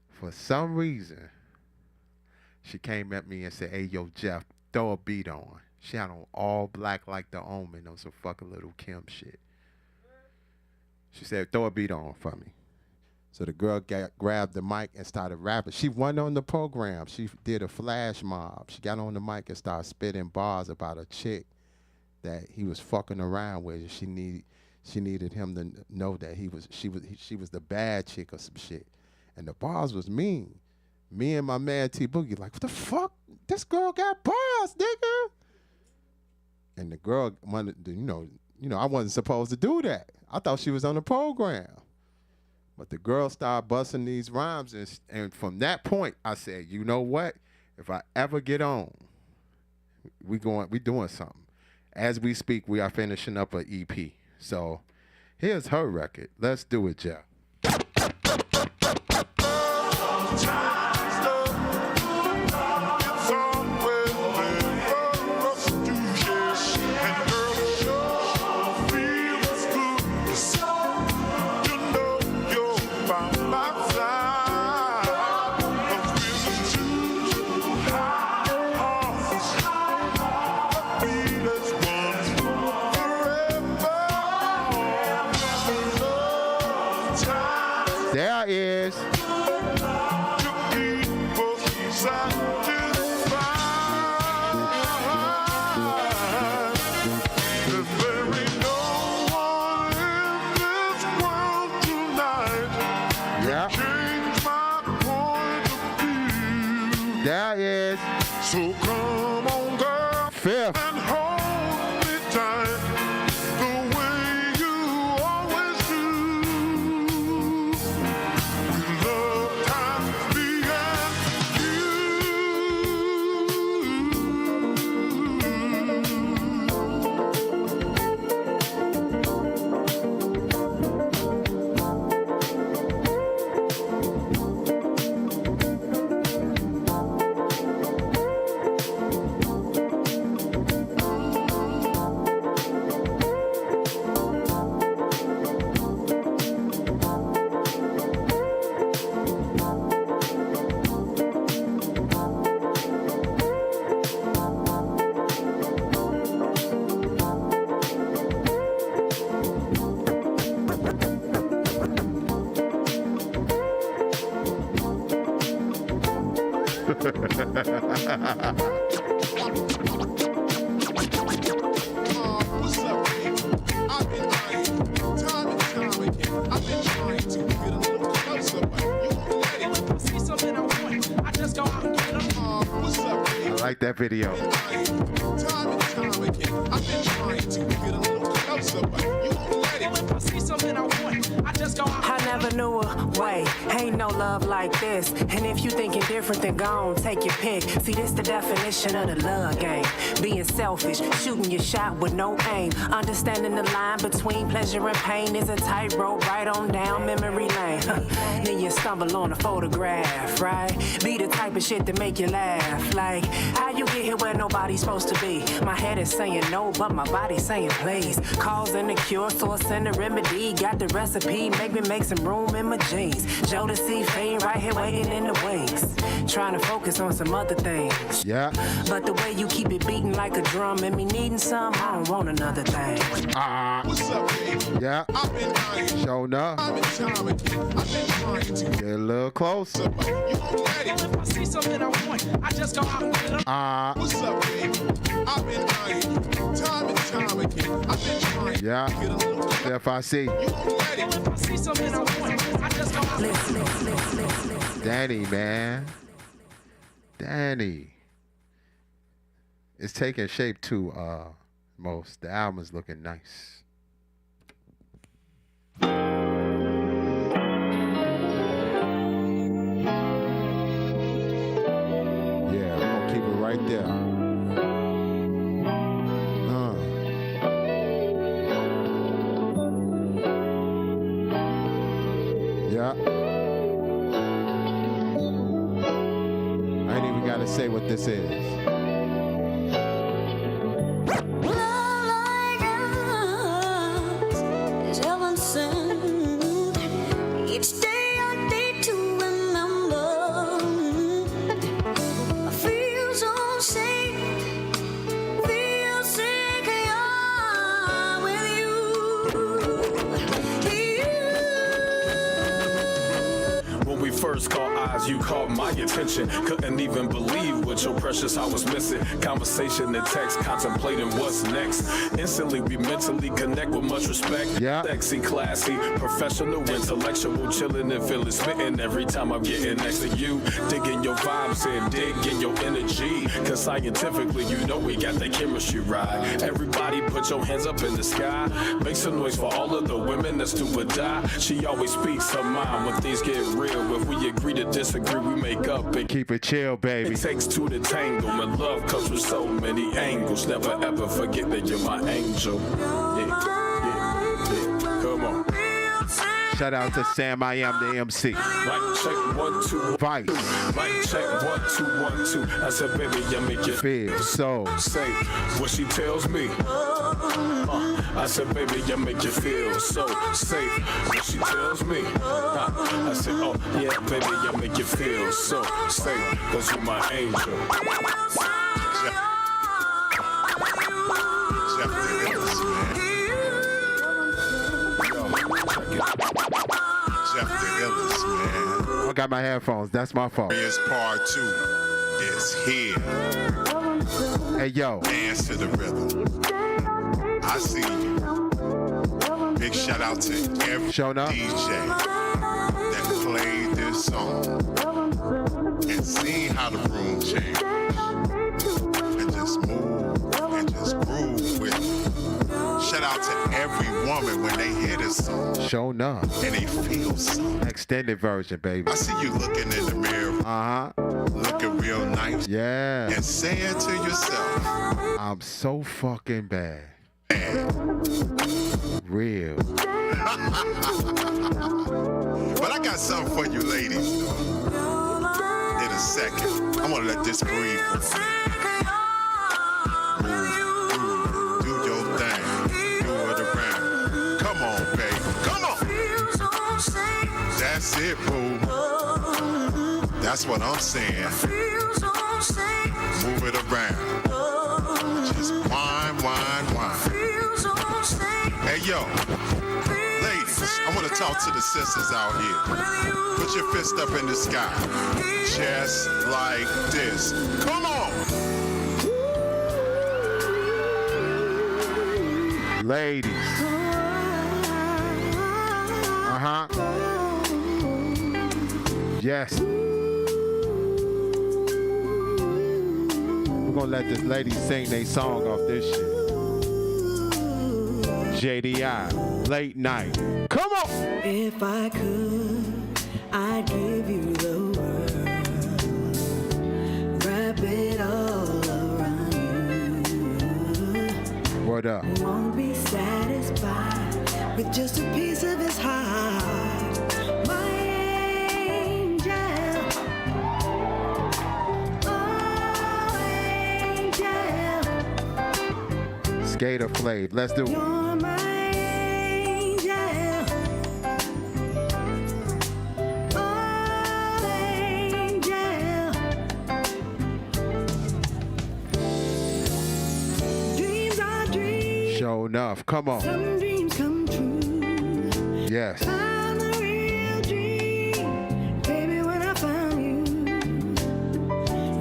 For some reason, she came at me and said, "Hey, yo, Jeff, throw a beat on." She had on all black like the Omen on some fucking Little Kim shit. She said, "Throw a beat on for me." So the girl grabbed the mic and started rapping. She wasn't on the program. She did a flash mob. She got on the mic and started spitting bars about a chick that he was fucking around with. She needed him to know that she was the bad chick or some shit. And the bars was mean. Me and my man T Boogie like, what the fuck? This girl got bars, nigga. And the girl wanted to, you know, I wasn't supposed to do that. I thought she was on the program. But the girl started busting these rhymes, and from that point, I said, you know what? If I ever get on, we doing something. As we speak, we are finishing up an EP. So here's her record. Let's do it, Jeff. There is. That is. So come on, girl. Fifth. And hold me tight the way you always do. We love times behind what's up, babe? I've been eyeing time and time again. I've been trying to get a little closer, but you won't let it. If I see something I want, I just go out and get them. What's up, babe? I like that video. Time and time again. I've been trying to get a little closer, but you won't let it. If I see something I want, I just go out. I never knew a way. Ain't no love like this. And if you thinking different, then go on, take your pick. See, this the definition of the love game. Being selfish, shooting your shot with no aim. Understanding the line between pleasure and pain is a tightrope right on down memory lane. Then you stumble on a photograph, right? Be the type of shit that make you laugh. Like, how you get here where nobody's supposed to be? My head is saying no, but my body's saying please. Cause and the cure, source and the remedy. Got the recipe, make me make some room in my jeans. Joe to see fame right here waiting in the wings. Trying to focus on some other things. Yeah. But the way you keep it beating like a drum and me needing some, I don't want another thing. What's up, babe? Yeah. I've been eyeing Showing up. time and time again. I've been trying to Get a little closer. but you won't let it. If I see something I want, I just go out and get them. What's up, babe? I've been eyeing time and time again. I've been trying to Yeah. get a little closer. If I see. You won't let it. If I see something I want, I just go out and get them. Danny, man. Danny. It's taking shape too, most. The album is looking nice. Yeah, we're gonna keep it right there. Yeah. I ain't even gotta say what this is. Is heaven sent. Each day I need to remember. I feel so safe, feel secure with you. When we first caught eyes, you caught my attention. Couldn't even believe what your precious I was missing. Conversation and text, contemplating what's next. Instantly, we mentally connect with much respect. Yeah. Sexy, classy, professional, intellectual, chilling and feeling smitten every time I'm getting next to you. Digging your vibes and digging your energy. Cause scientifically, you know we got that chemistry right. Everybody put your hands up in the sky. Make some noise for all of the women that's do or die. She always speaks her mind when things get real. If we agree to disagree, we make up and keep it chill, baby. It takes two to tango, and love comes with so many angles. Never ever forget that you're my angel. Yeah. Come on. Shout out to Sam I Am the MC. Mic check 1 2. Vice. Mic check 1 2 1 2. I said, baby, you make it feel so safe. What she tells me. I said, baby, you make you feel so safe. What she tells me. I said, oh yeah, baby, you make you feel so safe. Cause you're my angel. Jeff the illest, man. I got my headphones. That's my fault. Here's part 2. It's here. Hey, yo. Dance to the rhythm. I see you. Big shout out to every DJ that played this song and seen how the room changed and just move and just groove with it. Shout out to every woman when they hear this song. Show enough. And they feel something. Extended version, baby. I see you looking in the mirror. Looking real nice. Yeah. And saying to yourself, I'm so fucking bad. Real. But I got something for you ladies, though. In a second. I'm gonna let this breathe for a minute. Do your thing. Do it around. Come on, baby. Come on. That's it, boo. That's what I'm saying. Move it around. Just whine, whine, whine. Hey, yo. Ladies, I want to talk to the sisters out here. Put your fist up in the sky. Just like this. Come on. Ladies. Yes. We're gonna let this lady sing their song off this shit. JDI, late night. Come on! If I could, I'd give you the world. Wrap it all around you. What up? Won't be satisfied with just a piece of his heart. My angel. Oh, angel. Skater Flayed. Let's do it. You're my angel. Oh, angel. Dreams are dreams. Show enough. Come on. Some dreams come true. Yes. I'm a real dream. Baby, when I found you,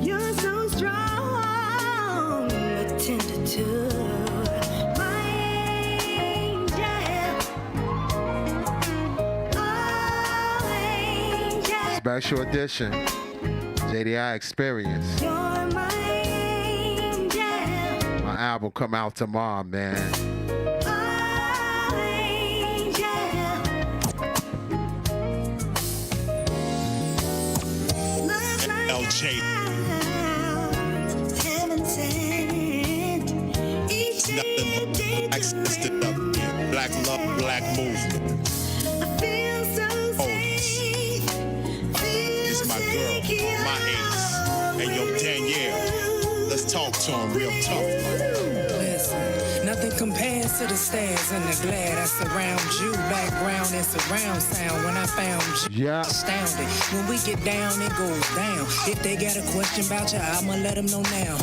you're so strong, but tender too. My angel. Oh, angel. Special edition. JDI Experience. You're my angel. My album come out tomorrow, man. Oh, angel. Love like LJ. heaven sent. Each day a day to Black love, black movement. I feel so safe. It's my girl, my ace, and yo Danielle. Let's talk to him real tough. Listen, nothing compares to the stairs and the glare that surround you. Background and surround sound when I found you. Yeah. Astounded. When we get down, it goes down. If they got a question about you, I'ma let them know now.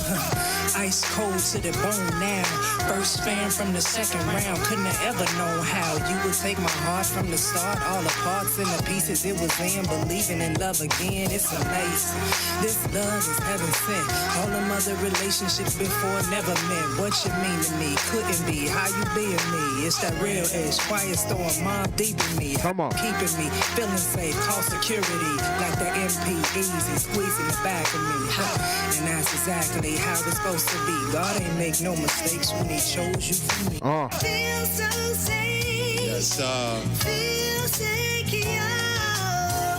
Ice cold to the bone now. First fan from the second round. Couldn't have ever known how you would take my heart from the start. All the parts and the pieces it was in. Believing in love again, it's amazing. This love is heaven sent. All them other relationships before never meant what you mean to me. Couldn't be how you being me. It's that real edge. Quiet storm, mom deep in me. Come on. Keeping me feeling safe. Call security like the MP. Easy squeezing the back of me. And that's exactly how it's supposed to be. God ain't make no mistakes when he chose you for me. Feel so safe. Yes, Feel secure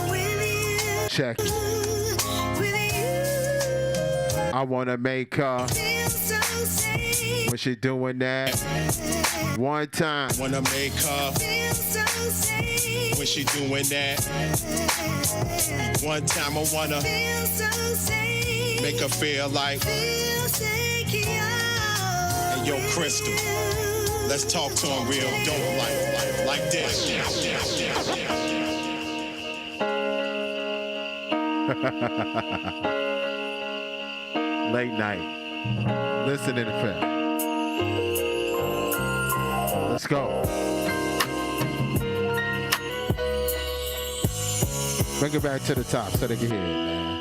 with you. Check it. With you. I wanna make her. Feel so safe. When she doing that. One time. Wanna make her. Feel so safe. When she doing that. One time I wanna Feel so safe. make her feel like. Feel secure. And yo, Crystal, let's talk to him real dope like this. Late night. Listen in the film. Let's go. Bring it back to the top so they can hear it, man.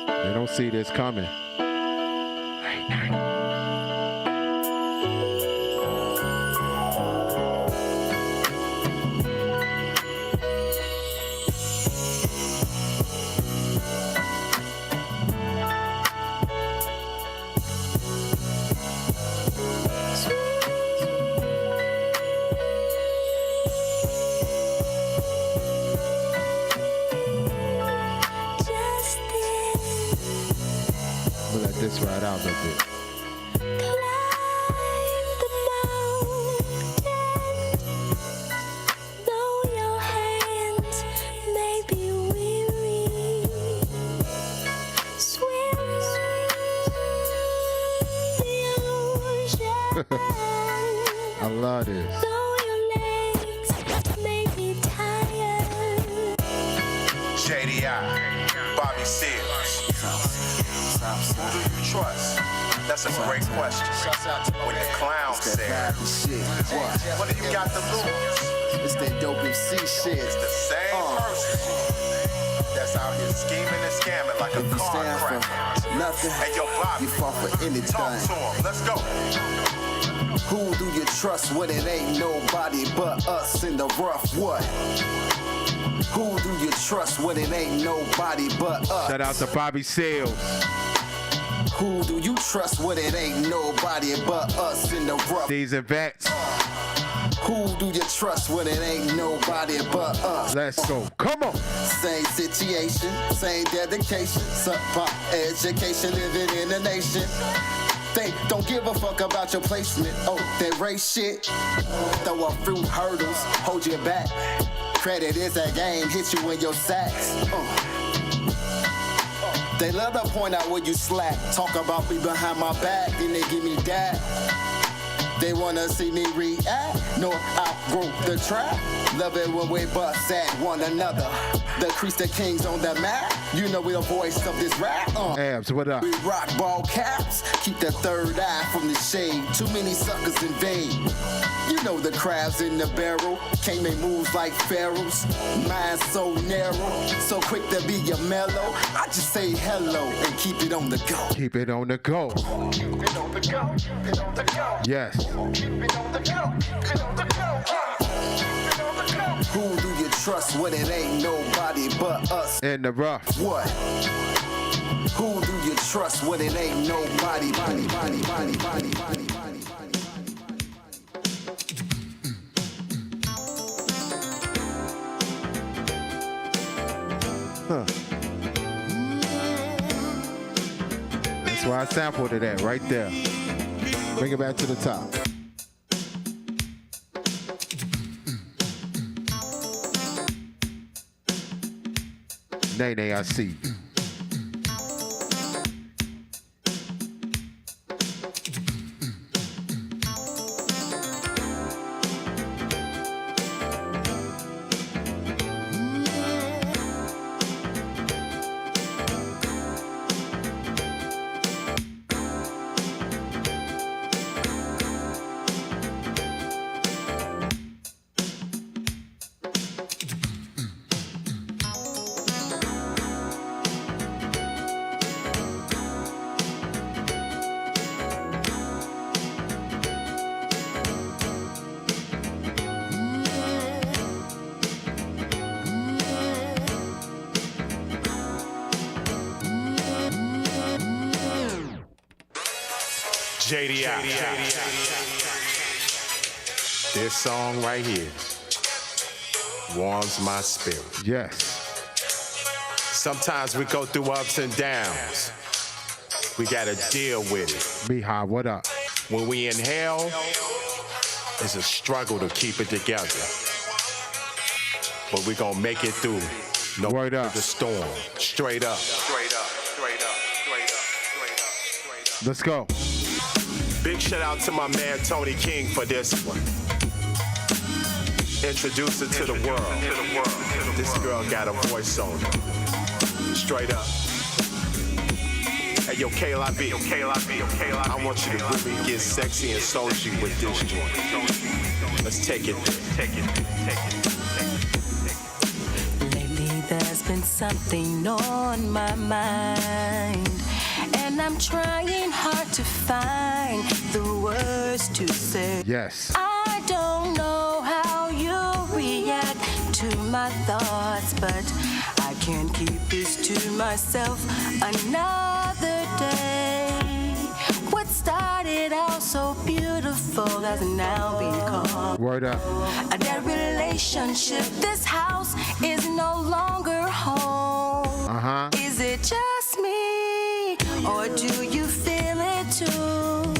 They don't see this coming. We'll let this ride out a little bit. I love this. JDI, Bobby Seals. Who do you trust? That's a great question. When the clown said, what do you got to lose? It's that dope MC shit. It's the same person that's out here scheming and scamming like a car cracker. Nothing. Hey, yo, Bobby, you fall for anything. Talk to him. Let's go. Who do you trust when it ain't nobody but us in the rough? What? Who do you trust when it ain't nobody but us? Shout out to Bobby Seals. Who do you trust when it ain't nobody but us in the rough? These and vets. Who do you trust when it ain't nobody but us? Let's go. Come on. Same situation, same dedication, subpar education, living in the nation. They don't give a fuck about your placement. Oh, that race shit. Throw up through hurdles, hold you back. Credit is a game, hit you in your sacks. They love to point out where you slack. Talk about me behind my back, then they give me that. They wanna see me react, no outgrow the trap. Love it when we bust at one another. The crease the kings on the map. You know we're the voice of this rap. Abs, what up? We rock ball caps, keep the third eye from the shade. Too many suckers invade. You know the crabs in the barrel can't make moves like pharaohs. Mind so narrow, so quick to be your mellow. I just say hello and keep it on the go. Keep it on the go. Keep it on the go. Keep it on the go. Yes. Keep it on the go. Keep it on the go. Who do you trust when it ain't nobody but us? In the rough. What? Who do you trust when it ain't nobody? Huh. That's why I sampled it at right there. Bring it back to the top. Nay, I see. JDI. This song right here warms my spirit. Yes. Sometimes we go through ups and downs. We gotta deal with it. Mihai, what up? When we inhale, it's a struggle to keep it together. But we gonna make it through. No Word up. The storm. Straight up. Let's go. Big shout out to my man Tony King for this one. Introduce her to the world. This girl got a voice on her. Straight up. Hey, yo, Kayla B. I want you to really get sexy and soulgy with this joint. Let's Let's take it. Lately there's been something on my mind, and I'm trying hard to find the words to say. Yes. I don't know how you'll react to my thoughts, but I can't keep this to myself another day. What started out so beautiful has now become Word up. a dead relationship. This house is no longer home. Uh-huh. Is it just me, or do you feel it too?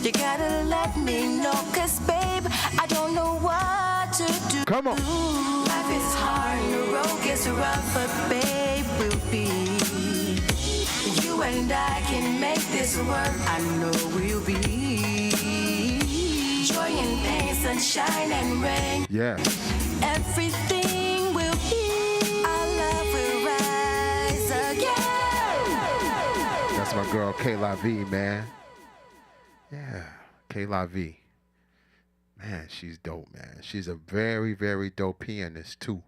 You gotta let me know, 'cause babe, I don't know what to do. Come on. Life is hard and the road gets rough, but babe, we'll be. You and I can make this work, I know we'll be. Joy and pain, sunshine and rain. Yeah. Everything will be. Our love will rise again. That's my girl, Kayla V, man. Yeah, Kayla V. Man, she's dope, man. She's a very, very dope pianist, too.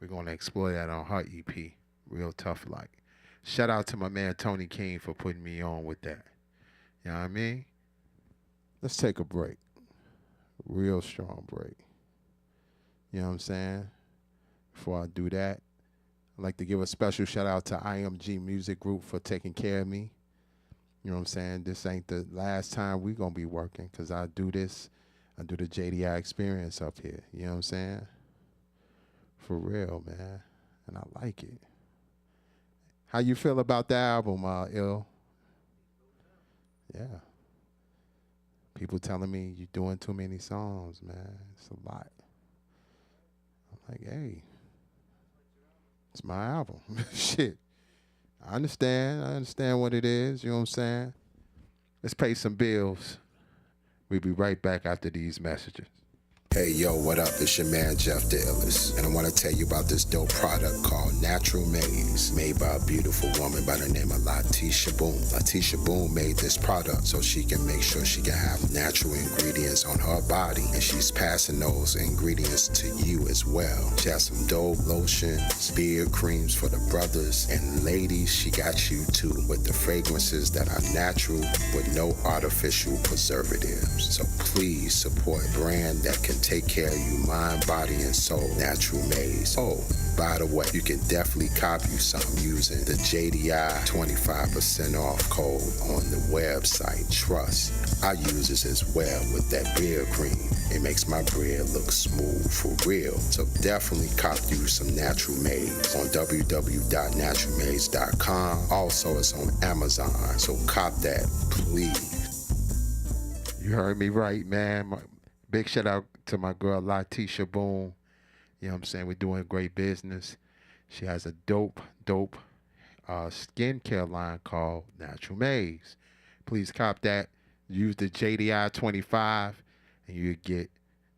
We're going to explore that on her EP. Real tough, like. Shout out to my man, Tony King, for putting me on with that. You know what I mean? Let's take a break. Real strong break. You know what I'm saying? Before I do that, I'd like to give a special shout out to IMG Music Group for taking care of me. You know what I'm saying? This ain't the last time we going to be working, because I do this. I do the JDI experience up here. You know what I'm saying? For real, man. And I like it. How you feel about the album, Ill? Yeah. People telling me you're doing too many songs, man. It's a lot. I'm like, hey, it's my album. Shit. I understand what it is. You know what I'm saying? Let's pay some bills. We'll be right back after these messages. Hey, yo, what up? It's your man, Jeff the Illest, and I want to tell you about this dope product called Natural Maize, made by a beautiful woman by the name of Latisha Boone. Latisha Boone made this product so she can make sure she can have natural ingredients on her body, and she's passing those ingredients to you as well. She has some dope lotions, beard creams for the brothers, and ladies, she got you too with the fragrances that are natural with no artificial preservatives. So please support a brand that can take care of you, mind, body, and soul. Natural Maize. Oh, by the way, you can definitely cop you some using the JDI 25% off code on the website. Trust, I use this as well with that beard cream. It makes my beard look smooth for real. So definitely cop you some Natural Maize on www.naturalmaize.com. Also, it's on Amazon. So cop that, please. You heard me right, man. Big shout out to my girl, Latisha Boone. You know what I'm saying? We're doing great business. She has a dope skincare line called Natural Maize. Please cop that. Use the JDI 25 and you get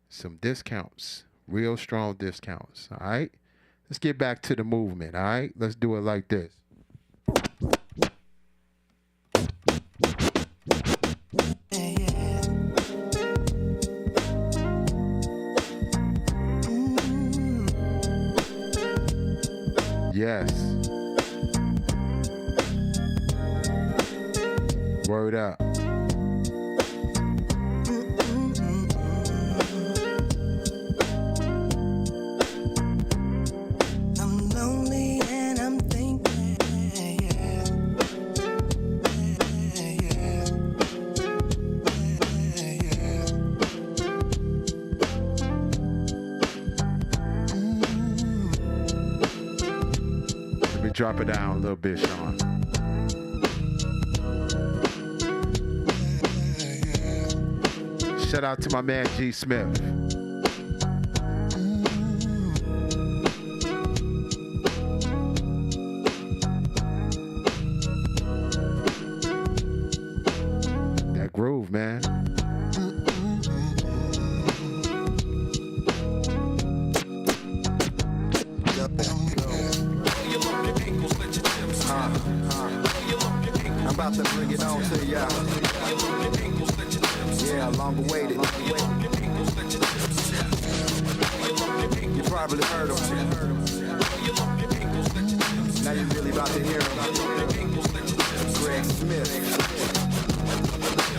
some discounts. Real strong discounts. All right? Let's get back to the movement. All right? Let's do it like this. Yes. Word up. I'm lonely and I'm thinking. Let me drop it down a little bit, Sean. Shout out to my man G Smith. That groove, man. I'm about to bring it on to y'all. Yeah, long awaited. probably heard them. Now you really about to hear them. Greg Smith.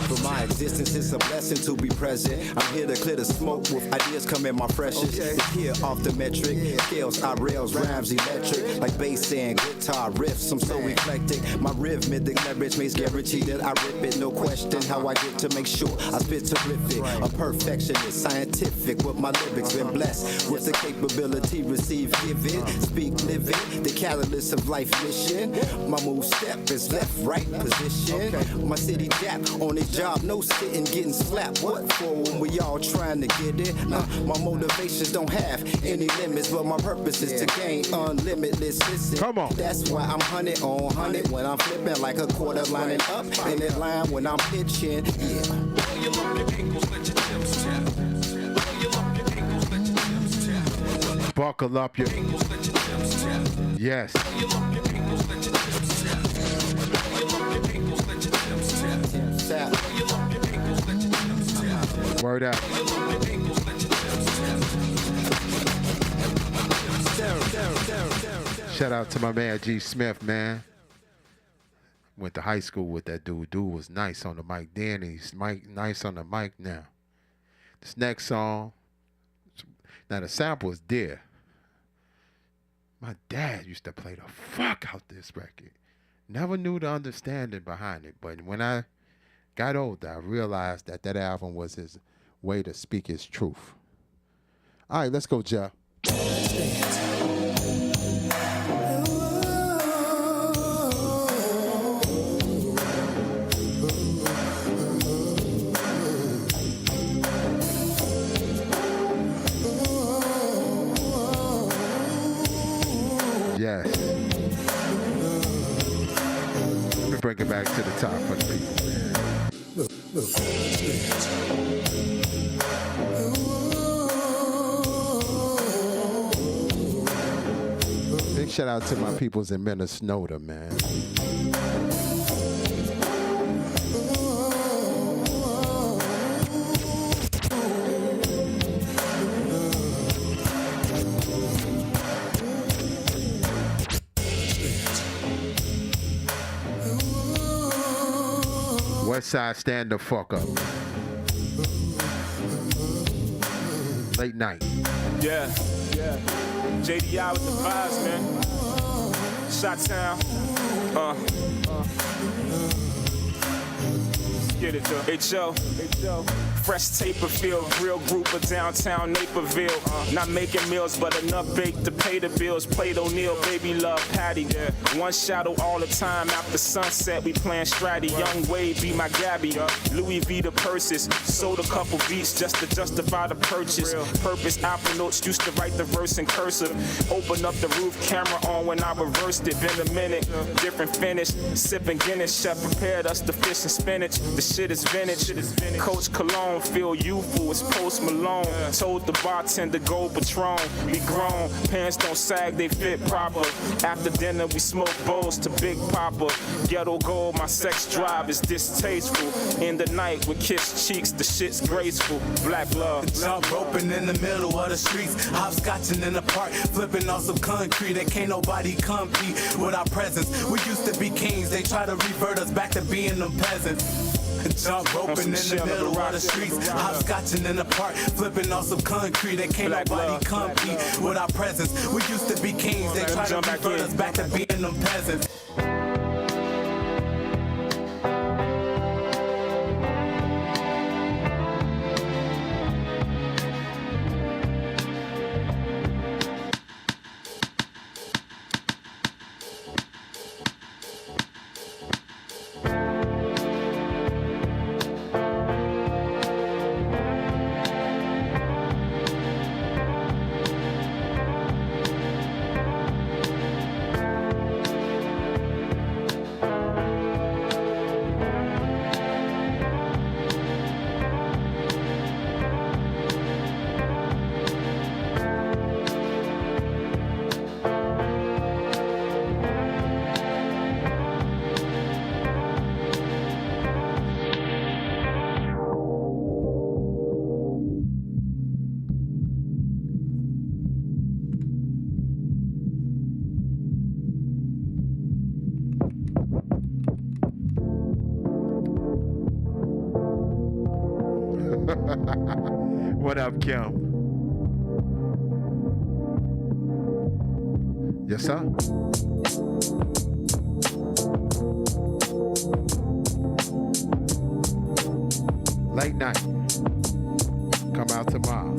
For my existence, it's a blessing to be present. I'm here to clear the smoke with ideas coming my freshest. It's here off the metric. Scales, I rails, rhymes electric. Like bass and guitar riffs, I'm so eclectic. My rhythmic leverage makes guarantee that I rip it. No question how I get to make sure I spit terrific. A perfectionist, scientific with my lyrics. Been blessed with the capability, receive, give it, speak, live it. The catalyst of life mission. My move step is left, right position. My city jap on his job, no sitting, getting slapped. What for when we all trying to get it? My motivations don't have any limits, but my purpose is to gain unlimited. Come on. That's why I'm 100 on 100 when I'm flipping like a quarter lining up in that line when I'm pitching. Buckle up your. Yes. Word out. Shout out to my man G Smith, man. Went to high school with that dude. Dude was nice on the mic then. He's nice on the mic now. This next song, now the sample is there. My dad used to play the fuck out this record. Never knew the understanding behind it, but when I got older, I realized that that album was his way to speak his truth. All right, let's go, Jeff. Yes. Let me bring it back to the top for the people, man. Big shout out to my peoples in Minnesota, man. West Side, stand the fuck up. Late night. Yeah. JDI with the vibes, man. Shot-town. Get it, though. H.O. Fresh taper feel, real group of downtown Naperville. Not making meals, but enough baked to pay the bills. Played O'Neal, baby love Patty. One shadow all the time. After sunset, we playing Stratty. Young Wade be my Gabby. Louis V the purses. Sold a couple beats just to justify the purchase. Purpose Apple Notes used to write the verse in cursive. Open up the roof, camera on when I reversed it. Been a minute, different finish. Sipping Guinness, chef prepared us the fish and spinach. The shit is vintage. Coach Cologne. Feel youthful, it's Post Malone. Told the bartender, go Patron. We grown, pants don't sag, they fit proper. After dinner, we smoke bowls to Big Papa. Ghetto gold, my sex drive is distasteful. In the night, with kissed cheeks, the shit's graceful. Black love. Jump roping in the middle of the streets. Hopscotching in the park, flipping off some concrete. That can't nobody compete with our presence. We used to be kings, they try to revert us back to being them peasants. Jump roping in the middle of the streets, hopscotching in the park, flipping off some concrete. That can't nobody compete with our presence. We used to be kings, they try to revert us back to being them peasants. What up, Kim? Yes, sir. Late night. Come out tomorrow.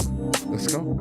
Let's go.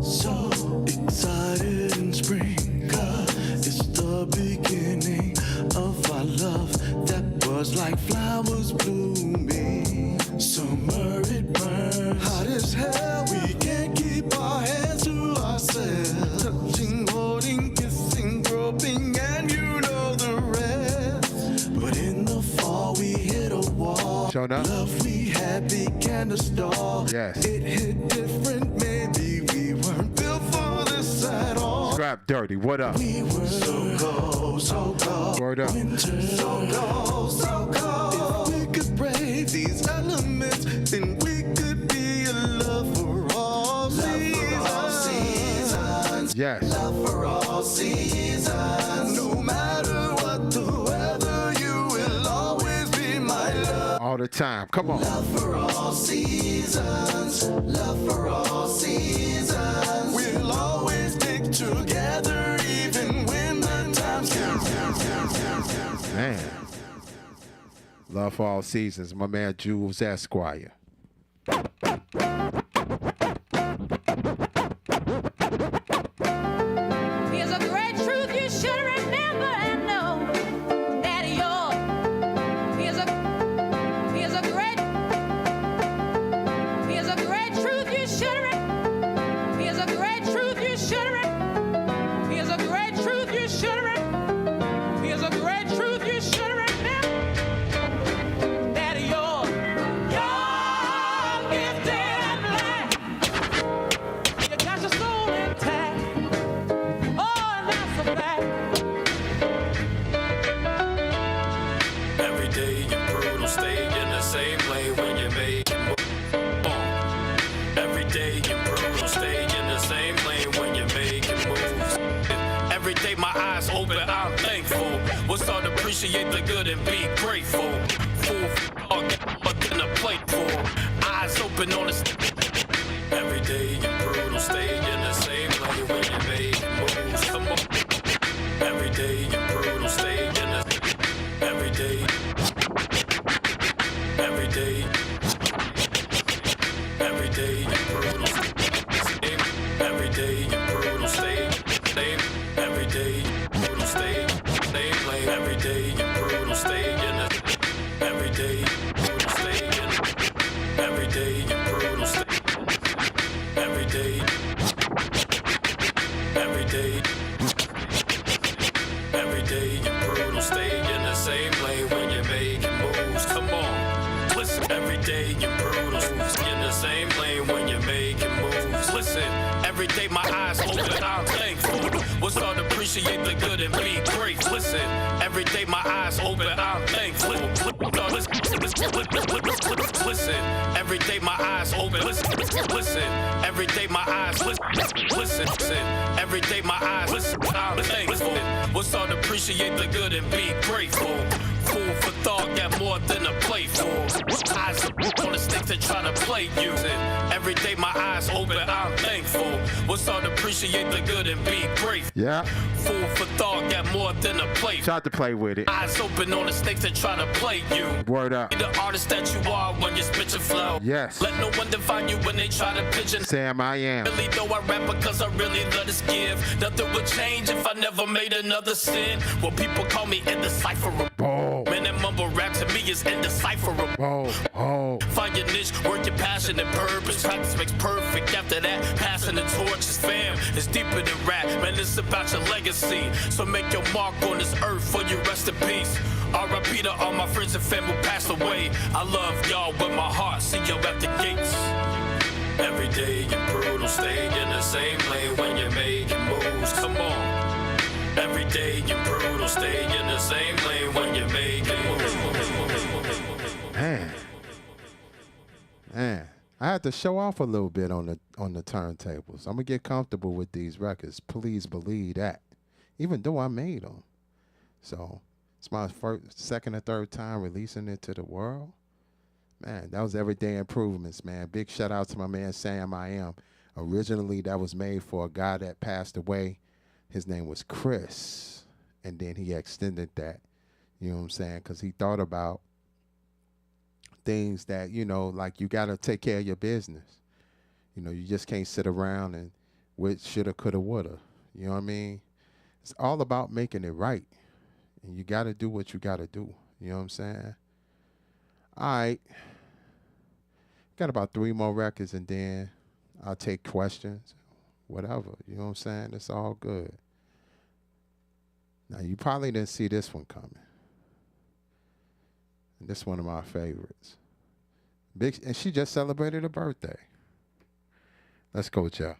So excited in spring, 'cause it's the beginning of our love that was like flowers blooming. Summer it burns hot as hell. We can't keep our hands to ourselves. Touching, holding, kissing, groping, and you know the rest. But in the fall we hit a wall. Showing up. Love we had began to stall. Yes. It hit different. Maybe we weren't built for this at all. Scrap Dirty, what up? We were so cold, so cold. Word up. Winter, so cold, so cold. If we could brave these elements, then we could be a love for all seasons. Yes. Love for all seasons. No matter what the weather, you will always be my love. All the time. Come on. Love for all seasons. Love for all seasons. We'll always stick together even when the times count. Man. Love for all seasons. My man Jules Esquire. Here's a great truth you should remember and know that you're. Here's a great truth you should Here's a great truth you should Here's a great truth you should Here's a great truth you should remember that you're gifted and black. You got your soul intact. Every day you brutal, stay in the same lane when you make it move. Every day you brutal, stay in the same lane when you make it moves. Every day my eyes open, I'm thankful. We'll start to appreciate the good and be grateful. Fool but in a plate full. Eyes open on the every day you brutal, stay in the same lane when you make it moves. Come on. Every day you brutal, stay in the every day. Every day. Every day you brutal. Stay. Every day you brutal, stay. Stay. Every day you brutal, stay. Stay lane. Every day you brutal, stay in the every day brutal, stay in every day you brutal, stay. Every day. Every day. Every day you brutal, stay in the same lane when you're making moves. Come on, listen. Every day you brutal, stay in the same lane when you're making moves. Listen, every day my eyes open, I'm thankful. We'll start to appreciate the good and be grateful. Listen, every day my eyes open, I'm thankful. Listen, every day my eyes open. Listen, every day my eyes listen. Every day my eyes listen. I'm thankful. We'll start to appreciate the good and be grateful. Fool for thought, got more than a plate for. Eyes on the sticks that try to play you. Every day my eyes open, I'm thankful. We'll start to appreciate the good and be grateful. Yeah. Fool for thought, got more than a plate. Tried to play with it. Eyes open on the snakes that try to play you. Word up. Be the artist that you are when you spit your flow. Yes. Let no one define you when they try to pigeon. Sam, I am. Really though I rap because I really love this give. Nothing would change if I never made another sin. Well, people call me indecipherable. Oh. Man, that mumble rap to me is indecipherable. Oh. Find your niche, work your passion and purpose. Practice makes perfect. After that, passing the torch is fam. It's deeper than rap, man. It's about your legacy. So make your mark on this earth for you rest in peace. R.I.P. to all my friends and family who passed away. I love y'all with my heart. See you at the gates. Every day you brutal, stay in the same lane when you're making moves. Come on. Every day you brutal, stay in the same lane when you're making moves. Man. I had to show off a little bit on the turntables. I'm gonna get comfortable with these records. Please believe that. Even though I made them, so it's my second or third time releasing it to the world. Man, that was everyday improvements, man. Big shout out to my man Sam I Am. Originally, that was made for a guy that passed away. His name was Chris, and then he extended that. You know what I'm saying? Because he thought about things that, you know, like you got to take care of your business. You know, you just can't sit around and with shoulda, coulda, woulda. You know what I mean? It's all about making it right. And you got to do what you got to do. You know what I'm saying? All right. Got about 3 more records and then I'll take questions, whatever. You know what I'm saying? It's all good. Now, you probably didn't see this one coming. And this is one of my favorites. And she just celebrated her birthday. Let's go, Jeff.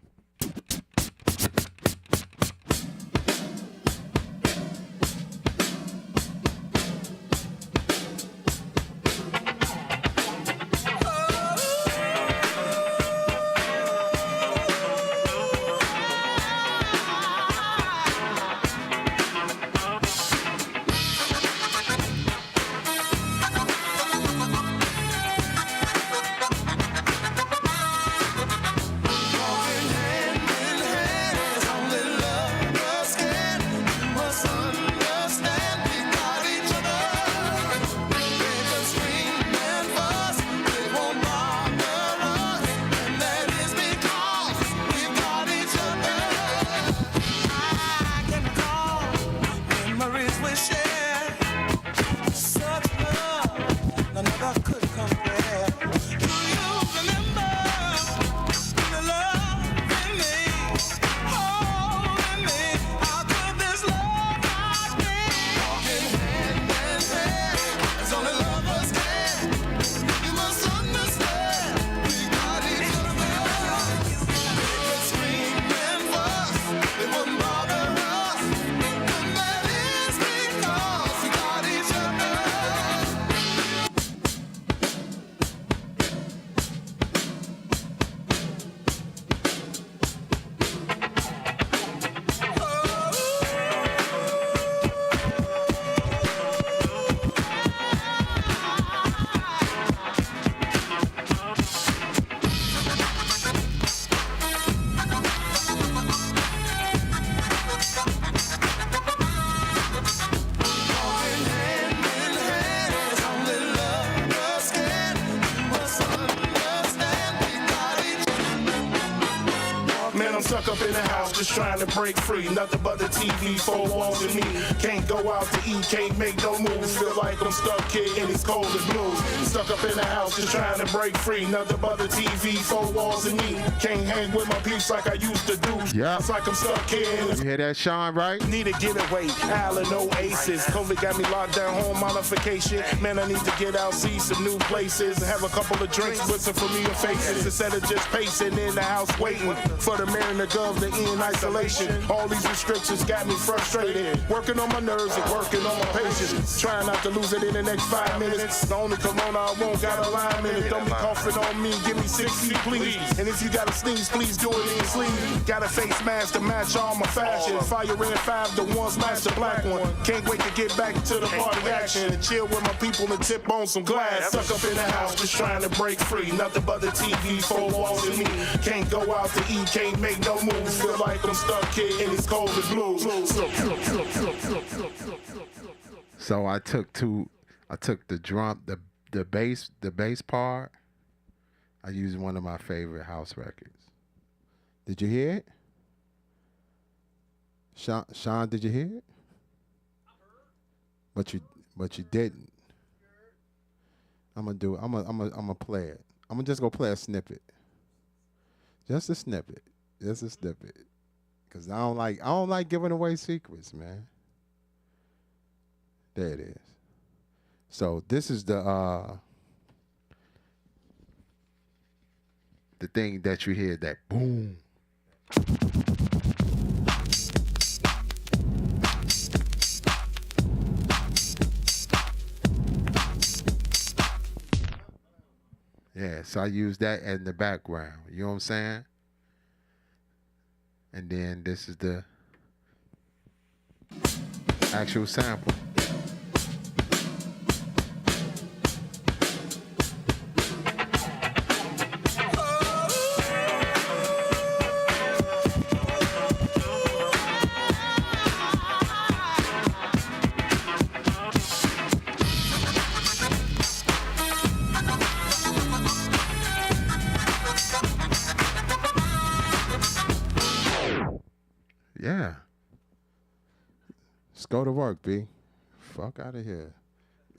Stuck up in the house, just trying to break free. Nothing but the TV, 4 walls and me. Can't go out to eat, can't make no moves. Feel like I'm stuck here in these cold as blues. Stuck up in the house, just trying to break free. Nothing but the TV, 4 walls and me. Can't hang with my peeps like I used to do. Yeah. It's like I'm stuck here. You hear that, Sean, right? Need a getaway, Allen Oasis. COVID got me locked down, home modification. Man, I need to get out, see some new places. Have a couple of drinks with some familiar faces. Instead of just pacing in the house waiting for the mirror and the gov to end isolation. All these restrictions got me frustrated. Working on my nerves and working on my patience. Trying not to lose it in the next 5 minutes. The only corona I won't got a lime in it. Don't be coughing on me, give me 6 feet, please. And if you gotta sneeze, please do it in your sleeve. Got a face mask to match all my fashion. Fire red 5, the ones match the black one. Can't wait to get back to the party action and chill with my people and tip on some glass. Stuck up in the house, just trying to break free. Nothing but the TV, 4 walls and me. Can't go out to eat, can't make no moves. Feel like I'm stuck here in these cold as blues. So I took the drum, the bass part. I used one of my favorite house records. Did you hear it? Sean, did you hear it? But you didn't. I'm gonna play it. I'm gonna just go play a snippet. Just a snippet. Just a snippet. Cause I don't like giving away secrets, man. There it is. So this is the thing that you hear, that boom. Yeah, So I use that in the background. You know what I'm saying? And then this is the actual sample. Yeah. Let's go to work, B. Fuck out of here.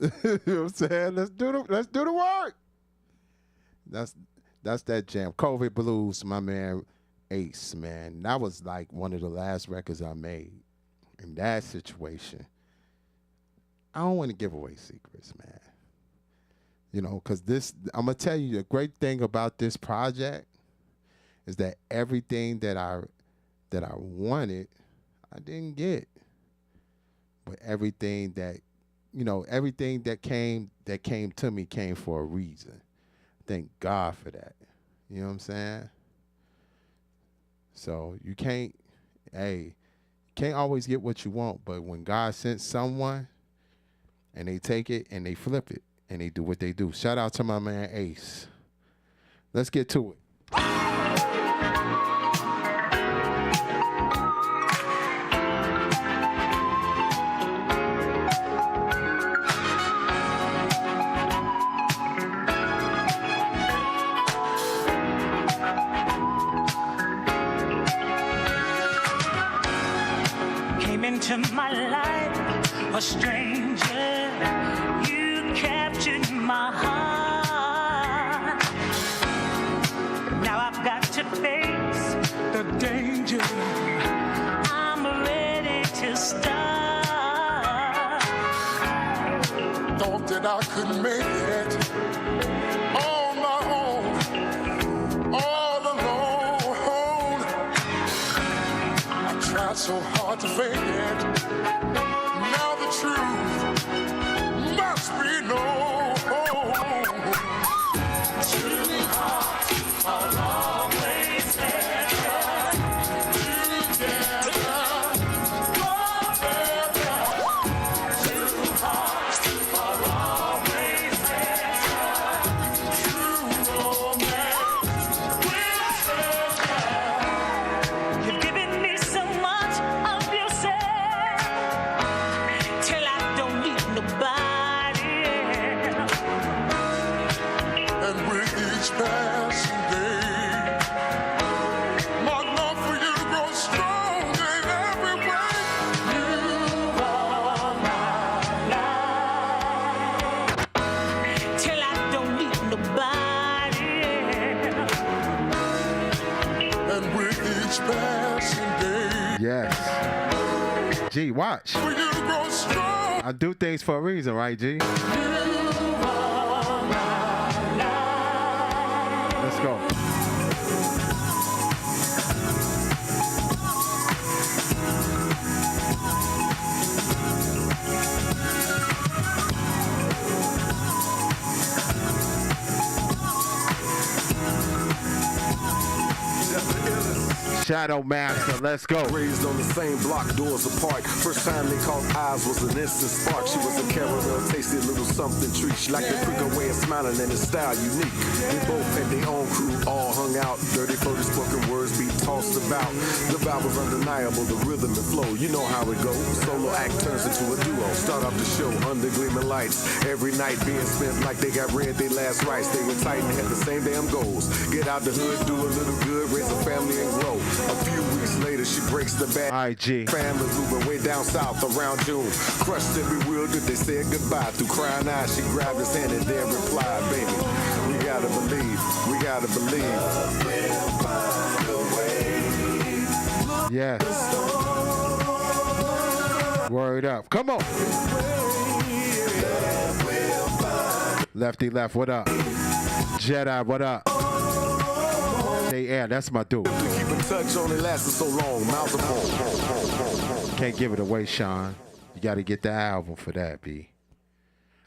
You know what I'm saying? Let's do the work. That's that jam. COVID Blues, my man Ace, man. That was like one of the last records I made. In that situation, I don't want to give away secrets, man. You know, because I'm going to tell you the great thing about this project is that everything that I wanted, I didn't get. But everything that, everything that came to me came for a reason. Thank God for that. You know what I'm saying? So you can't always get what you want, but when God sent someone and they take it and they flip it and they do what they do. Shout out to my man Ace. Let's get to it. Into my life, a stranger, you captured my heart. Now I've got to face the danger. I'm ready to start. Thought that I could make it on my own, all alone. I tried so hard to fake it. Now the truth must be known. Two hearts are always better together. Forever. Two hearts are always better. True romance will survive. You've given me so much of yourself till I don't need nobody else. And with each passing day, my love for you grows strong in every way. You are my life till I don't need nobody else. and with each passing day, Yes. G, watch. for you grows strong. I do things for a reason, right, G? Let's go. Shadow Master, let's go. Raised on the same block, doors apart. First time they caught eyes was an instant spark. She was a caramel, tasty little something treat. She liked the quicker way of smiling and his style unique. They both had their own crew, all hung out. Dirty, flirty spoken words be tossed about. The vibe was undeniable, the rhythm and flow. You know how it goes. Solo act turns into a duo. Start off the show under gleaming lights. Every night being spent like they got read their last rites. They were tight and had the same damn goals. Get out the hood, do a little good, raise a family and grow. A few weeks later, she breaks the back. IG. Family's moving way down south around June. Crushed and bewildered, they said goodbye. Through crying eyes, she grabbed his hand and then replied, baby, we gotta believe, we gotta believe. Yes. Word up. Come on. Lefty left, what up? Jedi, what up? Yeah, that's my dude. Keep in touch, only lasted so long. Mouth of home. Can't give it away, Sean. You got to get the album for that, B.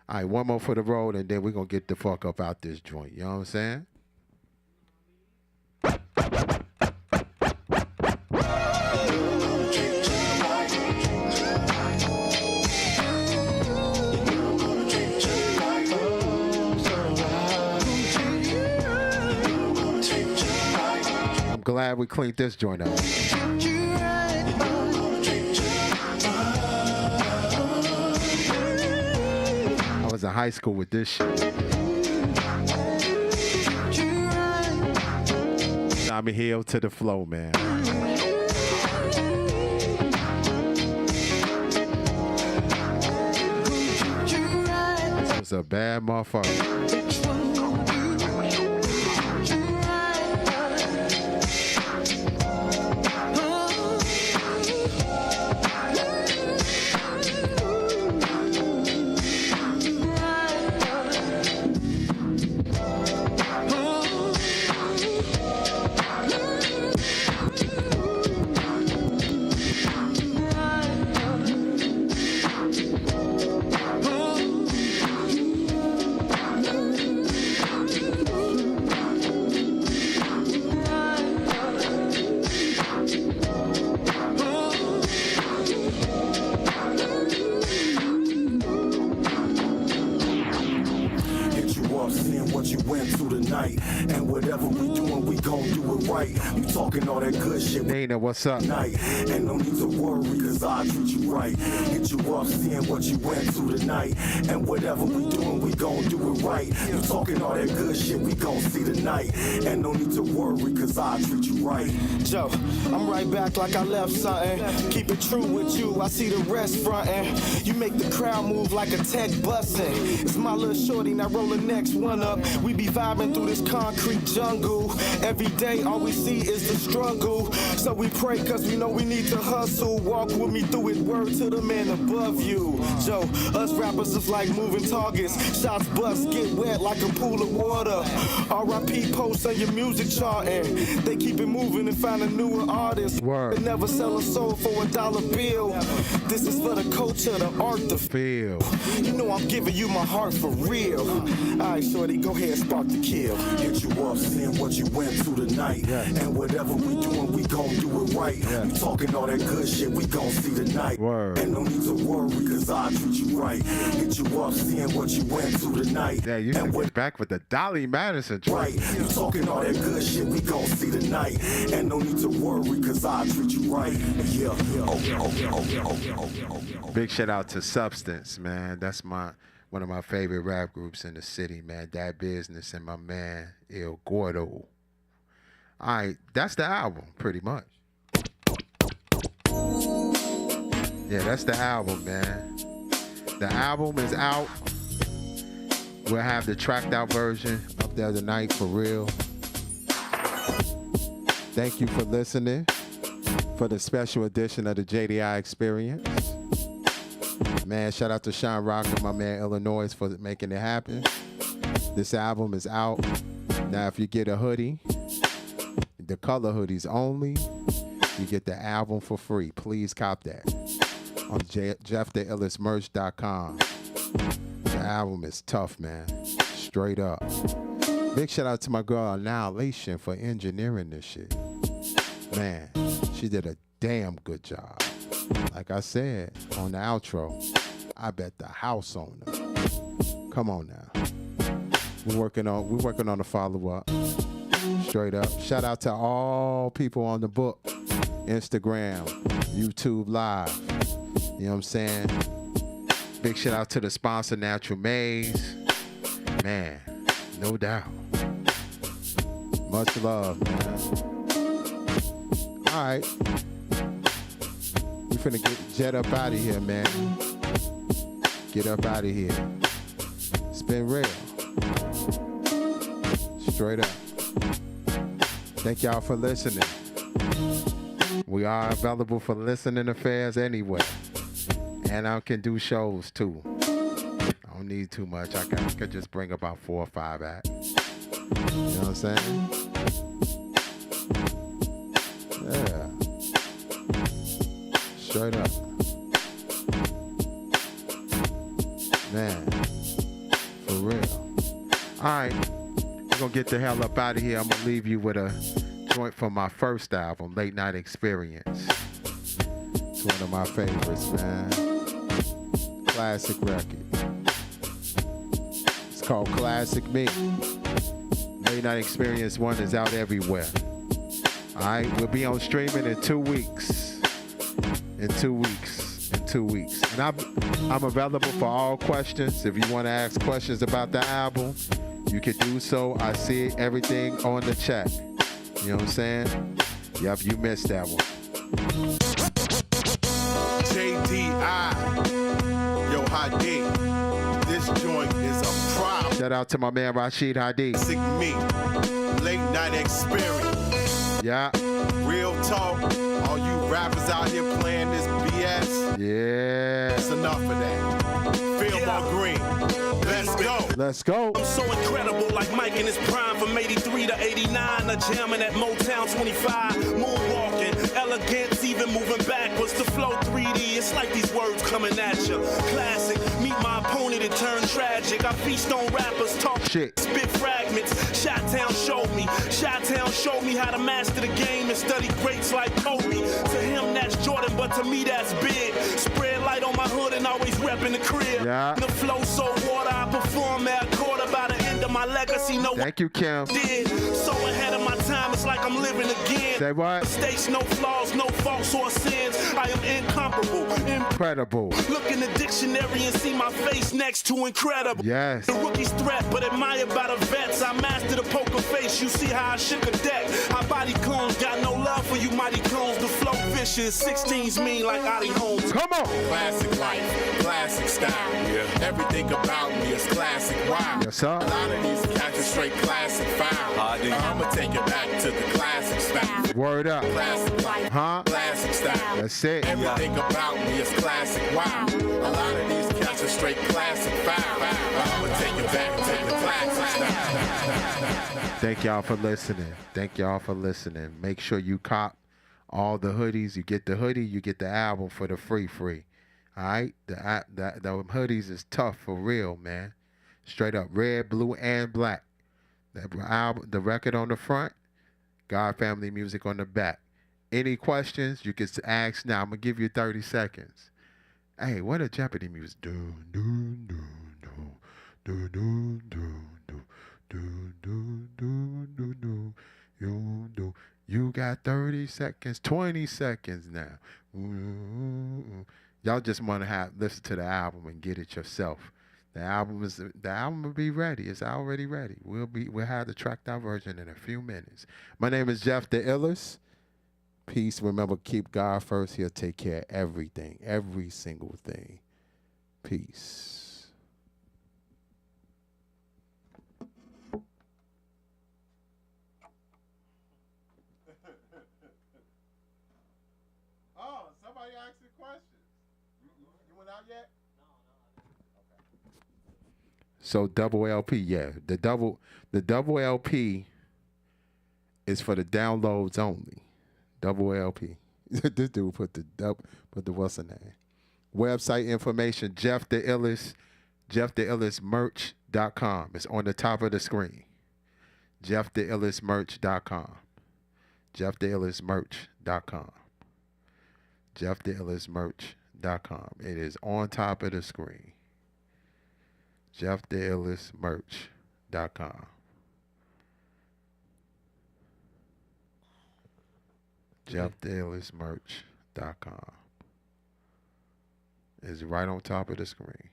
All right, one more for the road, and then we're going to get the fuck up out this joint. You know what I'm saying? glad we cleaned this joint up. I was in high school with this shit. I'm heel to the flow, man. This was a bad motherfucker. Nina, what's up? And no need to worry, cause I treat you right. Hit you up, seeing what you went through tonight. And whatever we doing, we gon' do it right. You talking all that good shit, we gon' see tonight. And no need to worry, cause I treat you right. Joe, I'm right back like I left something. Keep it true with you, I see the rest frontin'. You make the crowd move like a tech bussin'. It's my little shorty, now roll the next one up. We be vibing through this concrete jungle. Every day, all we see is the struggle. So we pray cause we know we need to hustle. Walk with me through it, word to the man above you. Joe, us rappers is like moving targets. Shots bust, get wet like a pool of water. R.I.P. posts on your music charting. They keep it moving and find a newer artist. Word. They never sell a soul for $1 bill. This is for the culture, the art, the feel. You know I'm giving you my heart for real. Alright, shorty, go ahead, spark the kill. Hit you up, seeing what you went through tonight. And whatever we doing, we gon' do it right. You talking all that good shit, we gon' see tonight. Word. And no need to worry, cause I treat you right. Hit you up, seeing what you went through tonight. Yeah, you should get back with the Dolly Madison track. Right, you talking all that good shit, we gon' see tonight. And no need to worry, cause I treat you right. Yeah. Big shout out to Substance, man. That's one of my favorite rap groups in the city, man. That Business and my man El Gordo. All right, that's the album, pretty much. Yeah, that's the album, man. The album is out. We'll have the tracked out version up there tonight for real. Thank you for listening for the special edition of the JDI Experience. Man, shout out to Sean Rock and my man Illinois for making it happen. This album is out. Now, if you get a hoodie, the color hoodies only, you get the album for free. Please cop that on jefftheillismerch.com. The album is tough, man. Straight up. Big shout out to my girl Annihilation for engineering this shit. Man, she did a damn good job. Like I said on the outro, I bet the house on her. Come on now. We're working on the follow-up. Straight up. Shout out to all people on the book, Instagram, YouTube Live. You know what I'm saying? Big shout out to the sponsor, Natural Maze. Man, no doubt. Much love, man. All right. We finna jet up out of here, man. Get up out of here. It's been real. Straight up. Thank y'all for listening. We are available for listening affairs anyway. And I can do shows too. I don't need too much. I could just bring about 4 or 5 acts. You know what I'm saying? Yeah. Straight up. Man. For real. Alright. We're gonna get the hell up out of here. I'm gonna leave you with a joint from my first album, Late Night Experience. It's one of my favorites, man. Classic record. It's called Classic Me. Late Night Experience 1 is out everywhere. All right, we'll be on streaming in 2 weeks. In 2 weeks. In 2 weeks. And I'm available for all questions. If you want to ask questions about the album, you can do so. I see everything on the chat. You know what I'm saying? Yep, you missed that one. JDI. Yo, Hadi. This joint is a problem. Shout out to my man Rashid Hadi. Sick me. Late night experience. Yeah. Real talk. All you rappers out here playing this BS. Yeah. It's enough of that. Feel more green. Let's go. Let's go. I'm so incredible, like Mike in his prime from 83 to 89. A jamming at Motown 25. Moonwalking, elegance, even moving backwards to flow 3D. It's like these words coming at you. Classic. Meet my opponent, it turned tragic. I feast on rappers, talk shit, spit fragments. Chi-Town showed me. Chi-Town showed me how to master the game and study greats like Kobe. To him, that's Jordan, but to me, that's big. Spread light on my hood and always repping the crib. Yeah. The flow so water, I perform at a quarter by the end of my legacy. No Thank you, Kim. Did. So ahead of my time, it's like I'm living again. Say what? Mistakes, no flaws, no faults or sins. I am incomparable. Incredible. Look in the dictionary and see my face next to incredible. Yes. The rookie's threat, but admired by the vets. I mastered the poker face. You see how I shook a deck. Our body clones got no love for you mighty clones. The flow vicious. 16s mean like Adi Holmes. Come on. Classic life, classic style. Yeah. Everything about me is classic. Wow. Yes, sir. A lot of these cats are straight classic foul. I'ma take it back to the classic style. Word up. Classic life, huh? Classic style. That's it. Everything about me is classic. Wow. A lot of these cats are straight classic foul. I'ma take it back to the classic style. Thank y'all for listening. Thank y'all for listening. Make sure you cop all the hoodies. You get the hoodie, you get the album for the free. All right? The hoodies is tough for real, man. Straight up red, blue, and black. The record on the front, God Family Music on the back. Any questions, you can ask now. I'm going to give you 30 seconds. Hey, what a Jeopardy music. Do, do, do, do, do, do, do, do, do, do, do, do, do, you do. You got 30 seconds, 20 seconds now. Y'all just want to listen to the album and get it yourself. The album will be ready. It's already ready. We'll have the tracked out version in a few minutes. My name is Jeff the Illest. Peace. Remember, keep God first. He'll take care of everything, every single thing. Peace. Oh, somebody asked a question. You went out yet? So double LP, yeah. The double LP is for the downloads only. Double LP. This dude put the what's the name? Website information, Jeff the Illest, JeffTheIllestMerch.com. It's on the top of the screen. JeffTheIllestMerch.com. JeffTheIllestMerch.com. JeffTheIllestMerch.com. It is on top of the screen. JeffTheIllestMerch.com. JeffTheIllestMerch.com. Is right on top of the screen.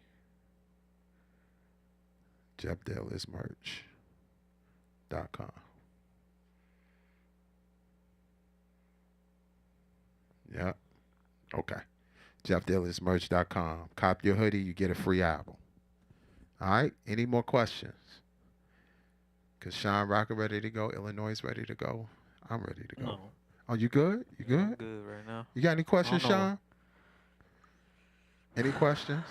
JeffTheIllestMerch.com. Yep. Okay. JeffTheIllestMerch.com. Cop your hoodie, you get a free album. All right. Any more questions? Because Sean Rocker ready to go. Illinois is ready to go. I'm ready to go. No. Oh, you good? You good? I'm good right now. You got any questions, I don't know. Sean? Any questions?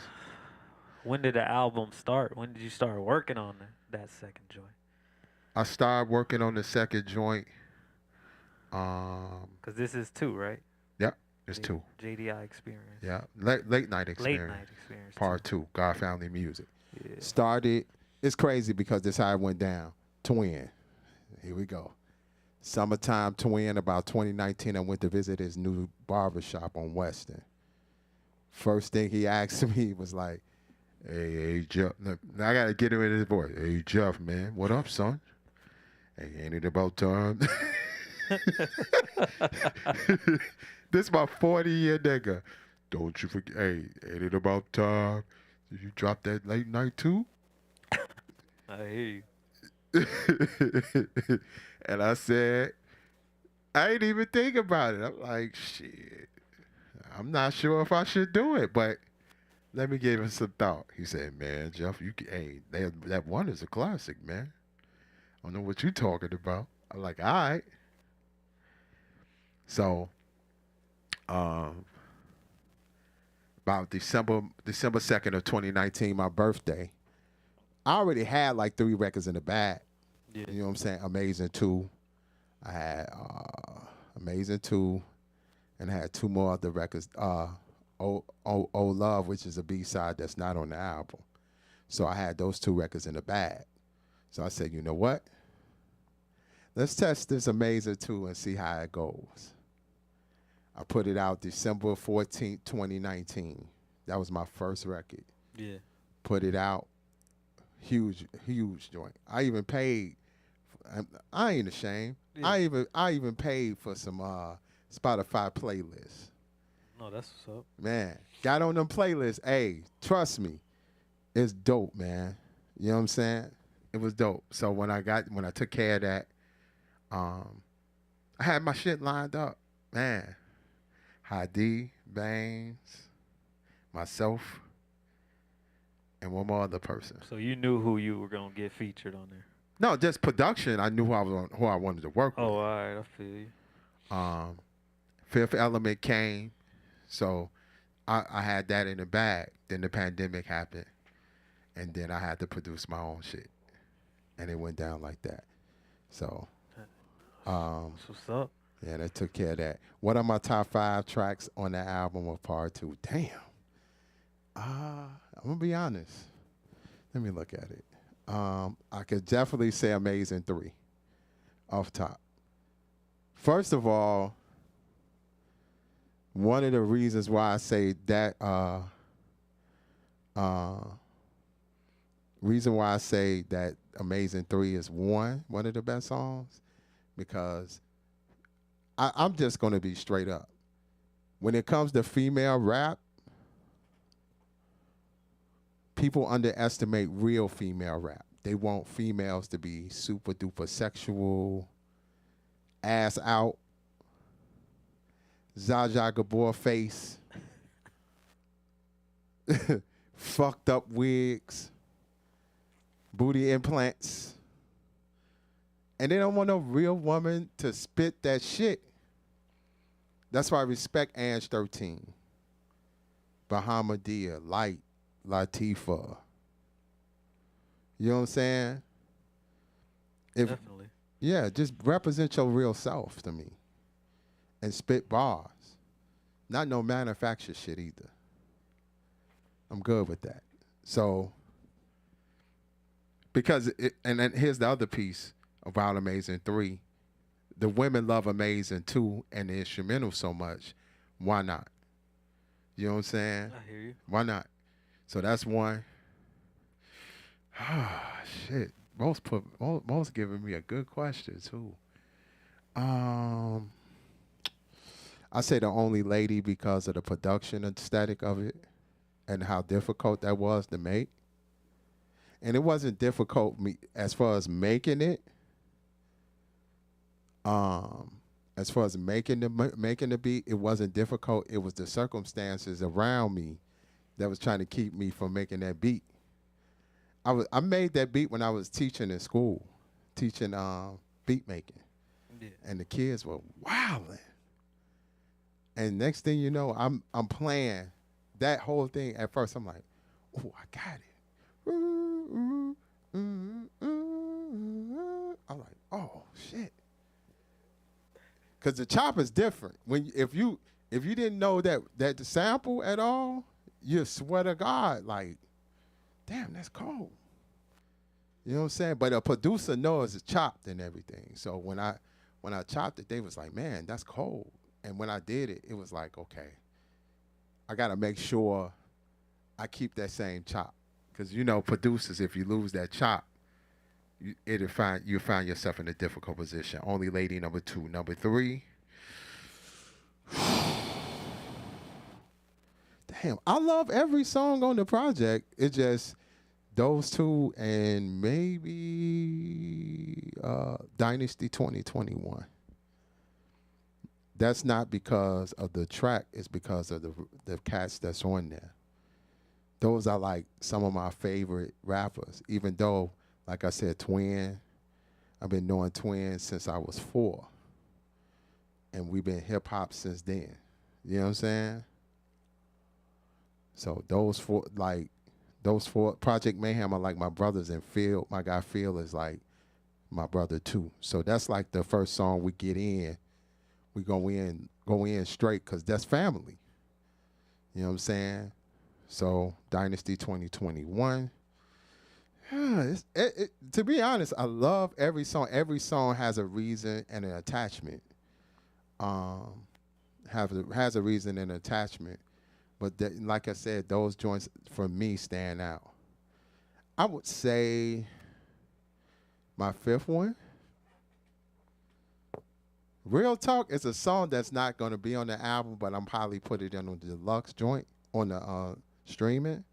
When did the album start? When did you start working on that second joint? I started working on the second joint. Because this is 2, right? Yep, it's 2. JDI Experience. Yeah, late night experience. Late night experience. Part 2. God Family Music. Yeah. Started. It's crazy because this how it went down. Twin. Here we go. Summertime Twin. About 2019, I went to visit his new barbershop on Western. First thing he asked me was like, "Hey, Jeff." Now I gotta get him in his voice. "Hey, Jeff, man, what up, son? Hey, ain't it about time?" This my 40-year nigga. Don't you forget, hey, ain't it about time you drop that late night too? I hear you. And I said, I ain't even think about it. I'm like, shit, I'm not sure if I should do it, but let me give him some thought. He said, man, Jeff, hey, that one is a classic, man. I don't know what you talking about. I'm like, all right. So, about December 2nd of 2019, my birthday, I already had like 3 records in the bag. Yeah. You know what I'm saying? Amazing 2. I had Amazing 2, and I had 2 more other records. Oh Love, which is a B-side that's not on the album. So I had those 2 records in the bag. So I said, you know what? Let's test this Amazing 2 and see how it goes. I put it out December 14th, 2019. That was my first record. Yeah. Put it out. Huge joint. I even paid. I ain't ashamed. Yeah. I even paid for some Spotify playlists. No, that's what's up. Man, got on them playlists. Hey, trust me, it's dope, man. You know what I'm saying? It was dope. So when I took care of that, I had my shit lined up, man. Hadi, Baines, myself, and one more other person. So you knew who you were gonna get featured on there? No, just production. I knew who I wanted to work with. Oh, all right, I feel you. Fifth Element came, so I had that in the bag. Then the pandemic happened, and then I had to produce my own shit, and it went down like that. So, that's what's up. Yeah, that took care of that. What are my top 5 tracks on the album of Part 2? Damn. I'm gonna be honest. Let me look at it. I could definitely say Amazing 3 off top. First of all, one of the reasons why I say that reason why I say that Amazing 3 is one of the best songs, because I'm just gonna be straight up. When it comes to female rap, people underestimate real female rap. They want females to be super duper sexual, ass out, Zsa Zsa Gabor face, fucked up wigs, booty implants. And they don't want no real woman to spit that shit. That's why I respect Ange 13, Bahamadia, Light, Latifah. You know what I'm saying? Definitely. Yeah, just represent your real self to me. And spit bars. Not no manufactured shit either. I'm good with that. So, because, and then here's the other piece about Amazing 3. The women love Amazing 2 and the instrumental so much. Why not? You know what I'm saying? I hear you. Why not? So that's one. Ah, shit. Most giving me a good question too. I say The Only Lady because of the production aesthetic of it and how difficult that was to make. And it wasn't difficult as far as making it. As far as making the beat, it wasn't difficult. It was the circumstances around me that was trying to keep me from making that beat. I made that beat when I was teaching in school, teaching beat making, and the kids were wilding. And next thing you know, I'm playing that whole thing. At first, I'm like, oh, I got it. I'm like, oh shit. Cause the chop is different. If you didn't know that the sample at all, you swear to God, like, damn, that's cold. You know what I'm saying? But a producer knows it's chopped and everything. So when I chopped it, they was like, man, that's cold. And when I did it, it was like, okay, I gotta make sure I keep that same chop. Cause you know, producers, if you lose that chop, you find yourself in a difficult position. Only Lady number 2. Number 3. Damn, I love every song on the project. It's just those 2 and maybe Dynasty 2021. That's not because of the track. It's because of the cats that's on there. Those are like some of my favorite rappers. Even though, like I said, Twin, I've been knowing Twin since I was 4. And we've been hip hop since then. You know what I'm saying? So those 4, Project Mayhem are like my brothers, and Phil, my guy Phil is like my brother too. So that's like the first song we get in. We go in straight because that's family. You know what I'm saying? So Dynasty 2021. To be honest, I love every song. Every song has a reason and an attachment. Has a reason and an attachment. But like I said, those joints for me stand out. I would say my 5th one. Real Talk is a song that's not going to be on the album, but I'm probably put it in on the deluxe joint on the streaming.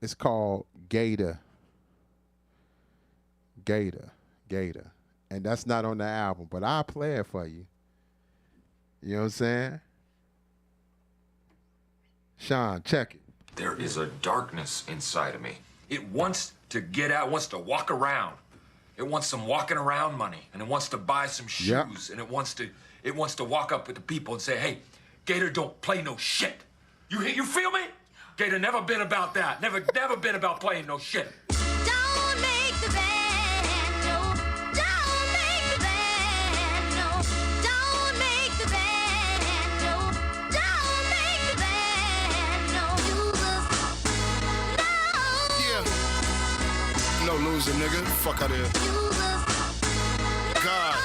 It's called Gator. Gator. And that's not on the album, but I'll play it for you. You know what I'm saying? Sean, check it. There is a darkness inside of me. It wants to get out, wants to walk around. It wants some walking around money, and it wants to buy some shoes, and it wants to walk up with the people and say, "Hey, Gator don't play no shit." You feel me? Gator never been about that. Never been about playing no shit. Don't make the band, no. Don't make the band, no. Don't make the band, no. Don't make the band, no. Yeah. No loser, nigga. Fuck out of here. God.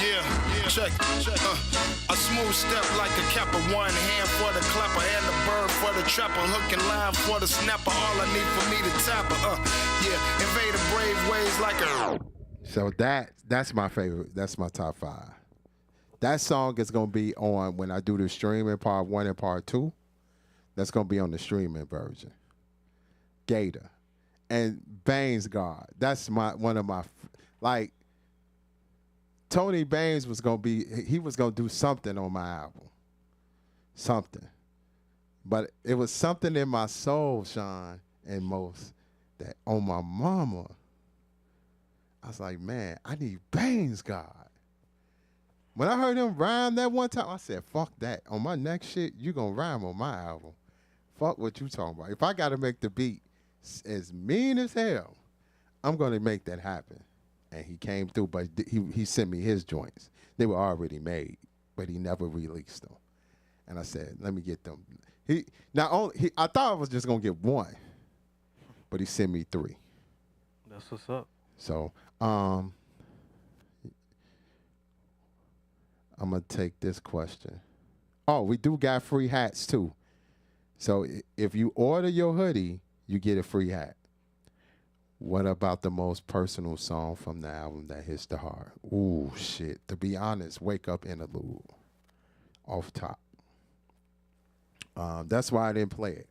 Yeah. Check. A smooth step like a capper. One hand for the clapper and the bird for the trapper. Hook and line for the snapper. All I need for me to tap her. Yeah. Invade the brave ways like a. So that's my favorite. That's my top 5. That song is gonna be on when I do the streaming part 1 and part 2. That's gonna be on the streaming version. Gator and Baines God. That's one of my like. Tony Baines was gonna do something on my album. Something. But it was something in my soul, Sean and Most, that on my mama, I was like, man, I need Baines God. When I heard him rhyme that one time, I said, fuck that. On my next shit, you gonna rhyme on my album. Fuck what you talking about. If I gotta make the beat as mean as hell, I'm gonna make that happen. And he came through, but he sent me his joints. They were already made, but he never released them. And I said, let me get them. I thought I was just gonna get 1, but he sent me 3. That's what's up. So I'm gonna take this question. Oh, we do got free hats too. So if you order your hoodie, you get a free hat. What about the most personal song from the album that hits the heart? Ooh, shit. To be honest, Wake Up Interlude. Off top. That's why I didn't play it.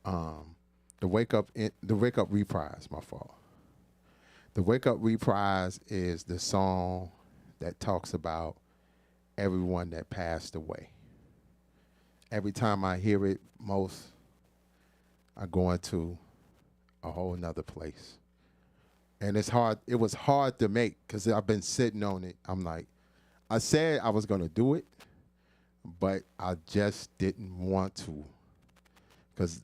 The Wake Up Reprise, my fault. The Wake Up Reprise is the song that talks about everyone that passed away. Every time I hear it I go into a whole nother place. And it's hard. It was hard to make because I've been sitting on it. I'm like, I said I was going to do it, but I just didn't want to. Because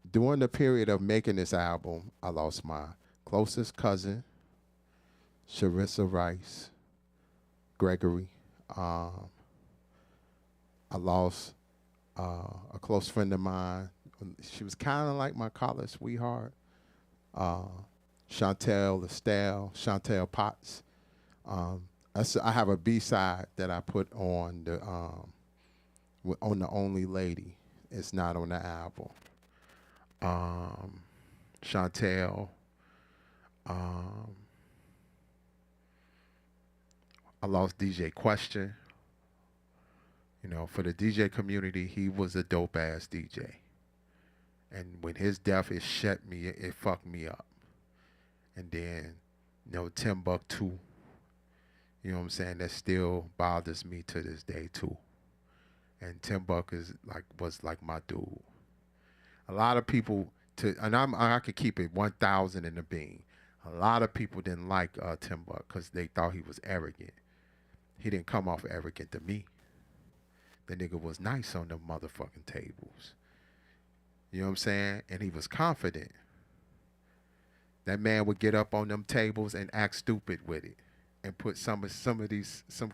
during the period of making this album, I lost my closest cousin, Sharissa Rice, Gregory. I lost a close friend of mine. She was kind of like my college sweetheart. Chantel Estelle, Chantel Potts. I have a B-side that I put on the Only Lady. It's not on the album. Chantel. I lost DJ Question. You know, for the DJ community, he was a dope ass DJ. And when his death, it shut me, it fucked me up. And then, you know, Timbuktu, you know what I'm saying, that still bothers me to this day too. And Timbuk was like my dude. A lot of people I could keep it 1,000 in the bean. A lot of people didn't like Timbuk because they thought he was arrogant. He didn't come off arrogant to me. The nigga was nice on the motherfucking tables. You know what I'm saying? And he was confident. That man would get up on them tables and act stupid with it and put some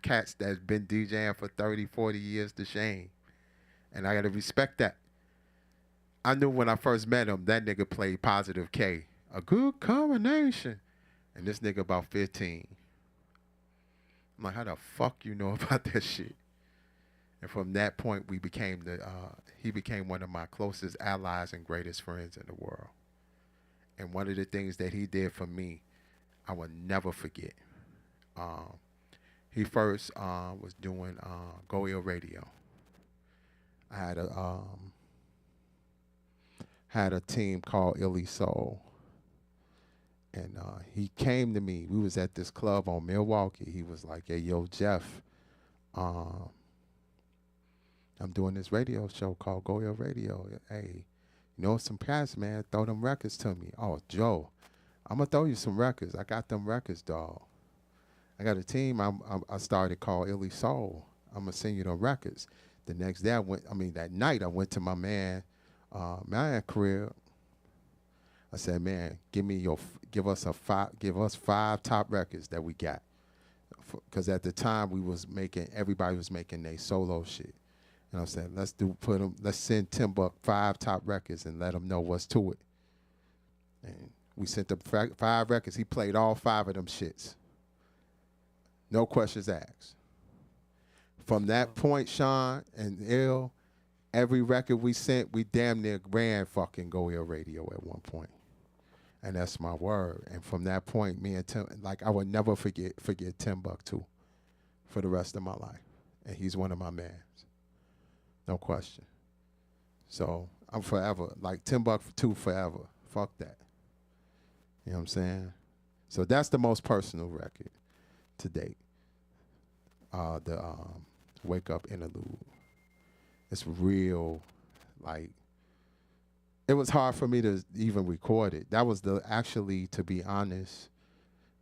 cats that's been DJing for 30, 40 years to shame. And I got to respect that. I knew when I first met him, that nigga played Positive K. A good combination. And this nigga about 15. I'm like, how the fuck you know about that shit? And from that point, he became one of my closest allies and greatest friends in the world. And one of the things that he did for me, I will never forget. He first was doing Goyo Radio. I had a team called Illy Soul. And he came to me. We was at this club on Milwaukee. He was like, hey, yo, Jeff, I'm doing this radio show called Goyo Radio. Hey, you know some cats, man, throw them records to me. Oh, Joe, I'm going to throw you some records. I got them records, dog. I got a team I started called Illy Soul. I'm going to send you the records. The next day that night I went to my man crib. I said, man, give us 5 top records that we got. Because at the time everybody was making their solo shit. And I said, let's send Timbuk 5 top records and let him know what's to it. And we sent them 5 records. He played all 5 of them shits. No questions asked. From that point, Sean and Ill, every record we sent, we damn near ran fucking Goyo Radio at one point. And that's my word. And from that point, me and Tim, I would never forget Timbuktu for the rest of my life. And he's one of my mans. No question. So I'm forever, Timbuktu forever. Fuck that. You know what I'm saying? So that's the most personal record to date. The Wake Up Interlude. It's real, it was hard for me to even record it. That was actually, to be honest,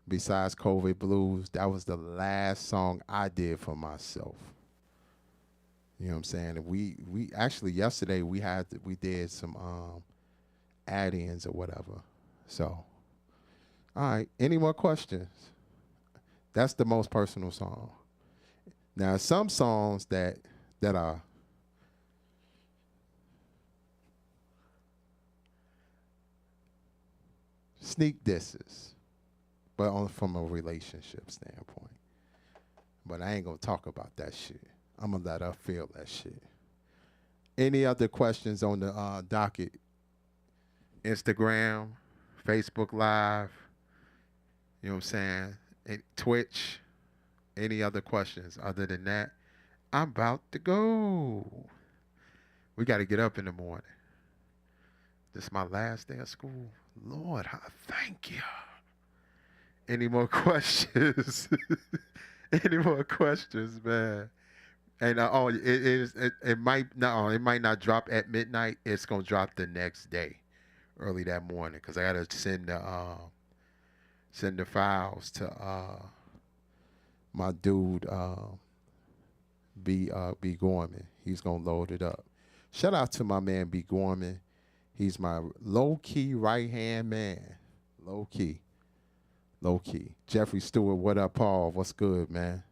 besides COVID Blues, that was the last song I did for myself. You know what I'm saying? And we actually yesterday we did some add-ins or whatever. So, all right. Any more questions? That's the most personal song. Now, some songs that are sneak disses, but from a relationship standpoint. But I ain't gonna talk about that shit. I'm gonna let her feel that shit. Any other questions on the docket? Instagram, Facebook Live, you know what I'm saying? Twitch. Any other questions? Other than that, I'm about to go. We got to get up in the morning. This is my last day of school. Lord, thank you. Any more questions? Any more questions, man? And it might not drop at midnight. It's gonna drop the next day, early that morning, because I gotta send the files to my dude B Gorman. He's gonna load it up. Shout out to my man B Gorman. He's my low-key right-hand man. Low-key. Jeffrey Stewart, what up, Paul? What's good, man?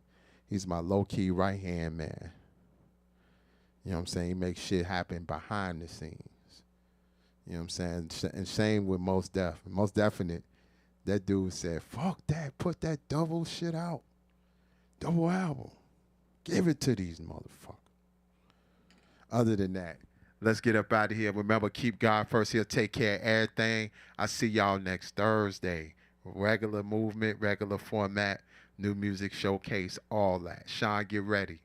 He's my low-key right-hand man. You know what I'm saying? He makes shit happen behind the scenes. You know what I'm saying? And same with Most Def. Most Definite, that dude said, fuck that. Put that double shit out. Double album. Give it to these motherfuckers. Other than that, Let's get up out of here. Remember, keep God first. He'll take care of everything. I see y'all next Thursday. Regular movement, regular format, new music showcase, all that. Sean, get ready,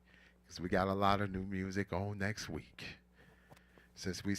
because we got a lot of new music on next week. Since we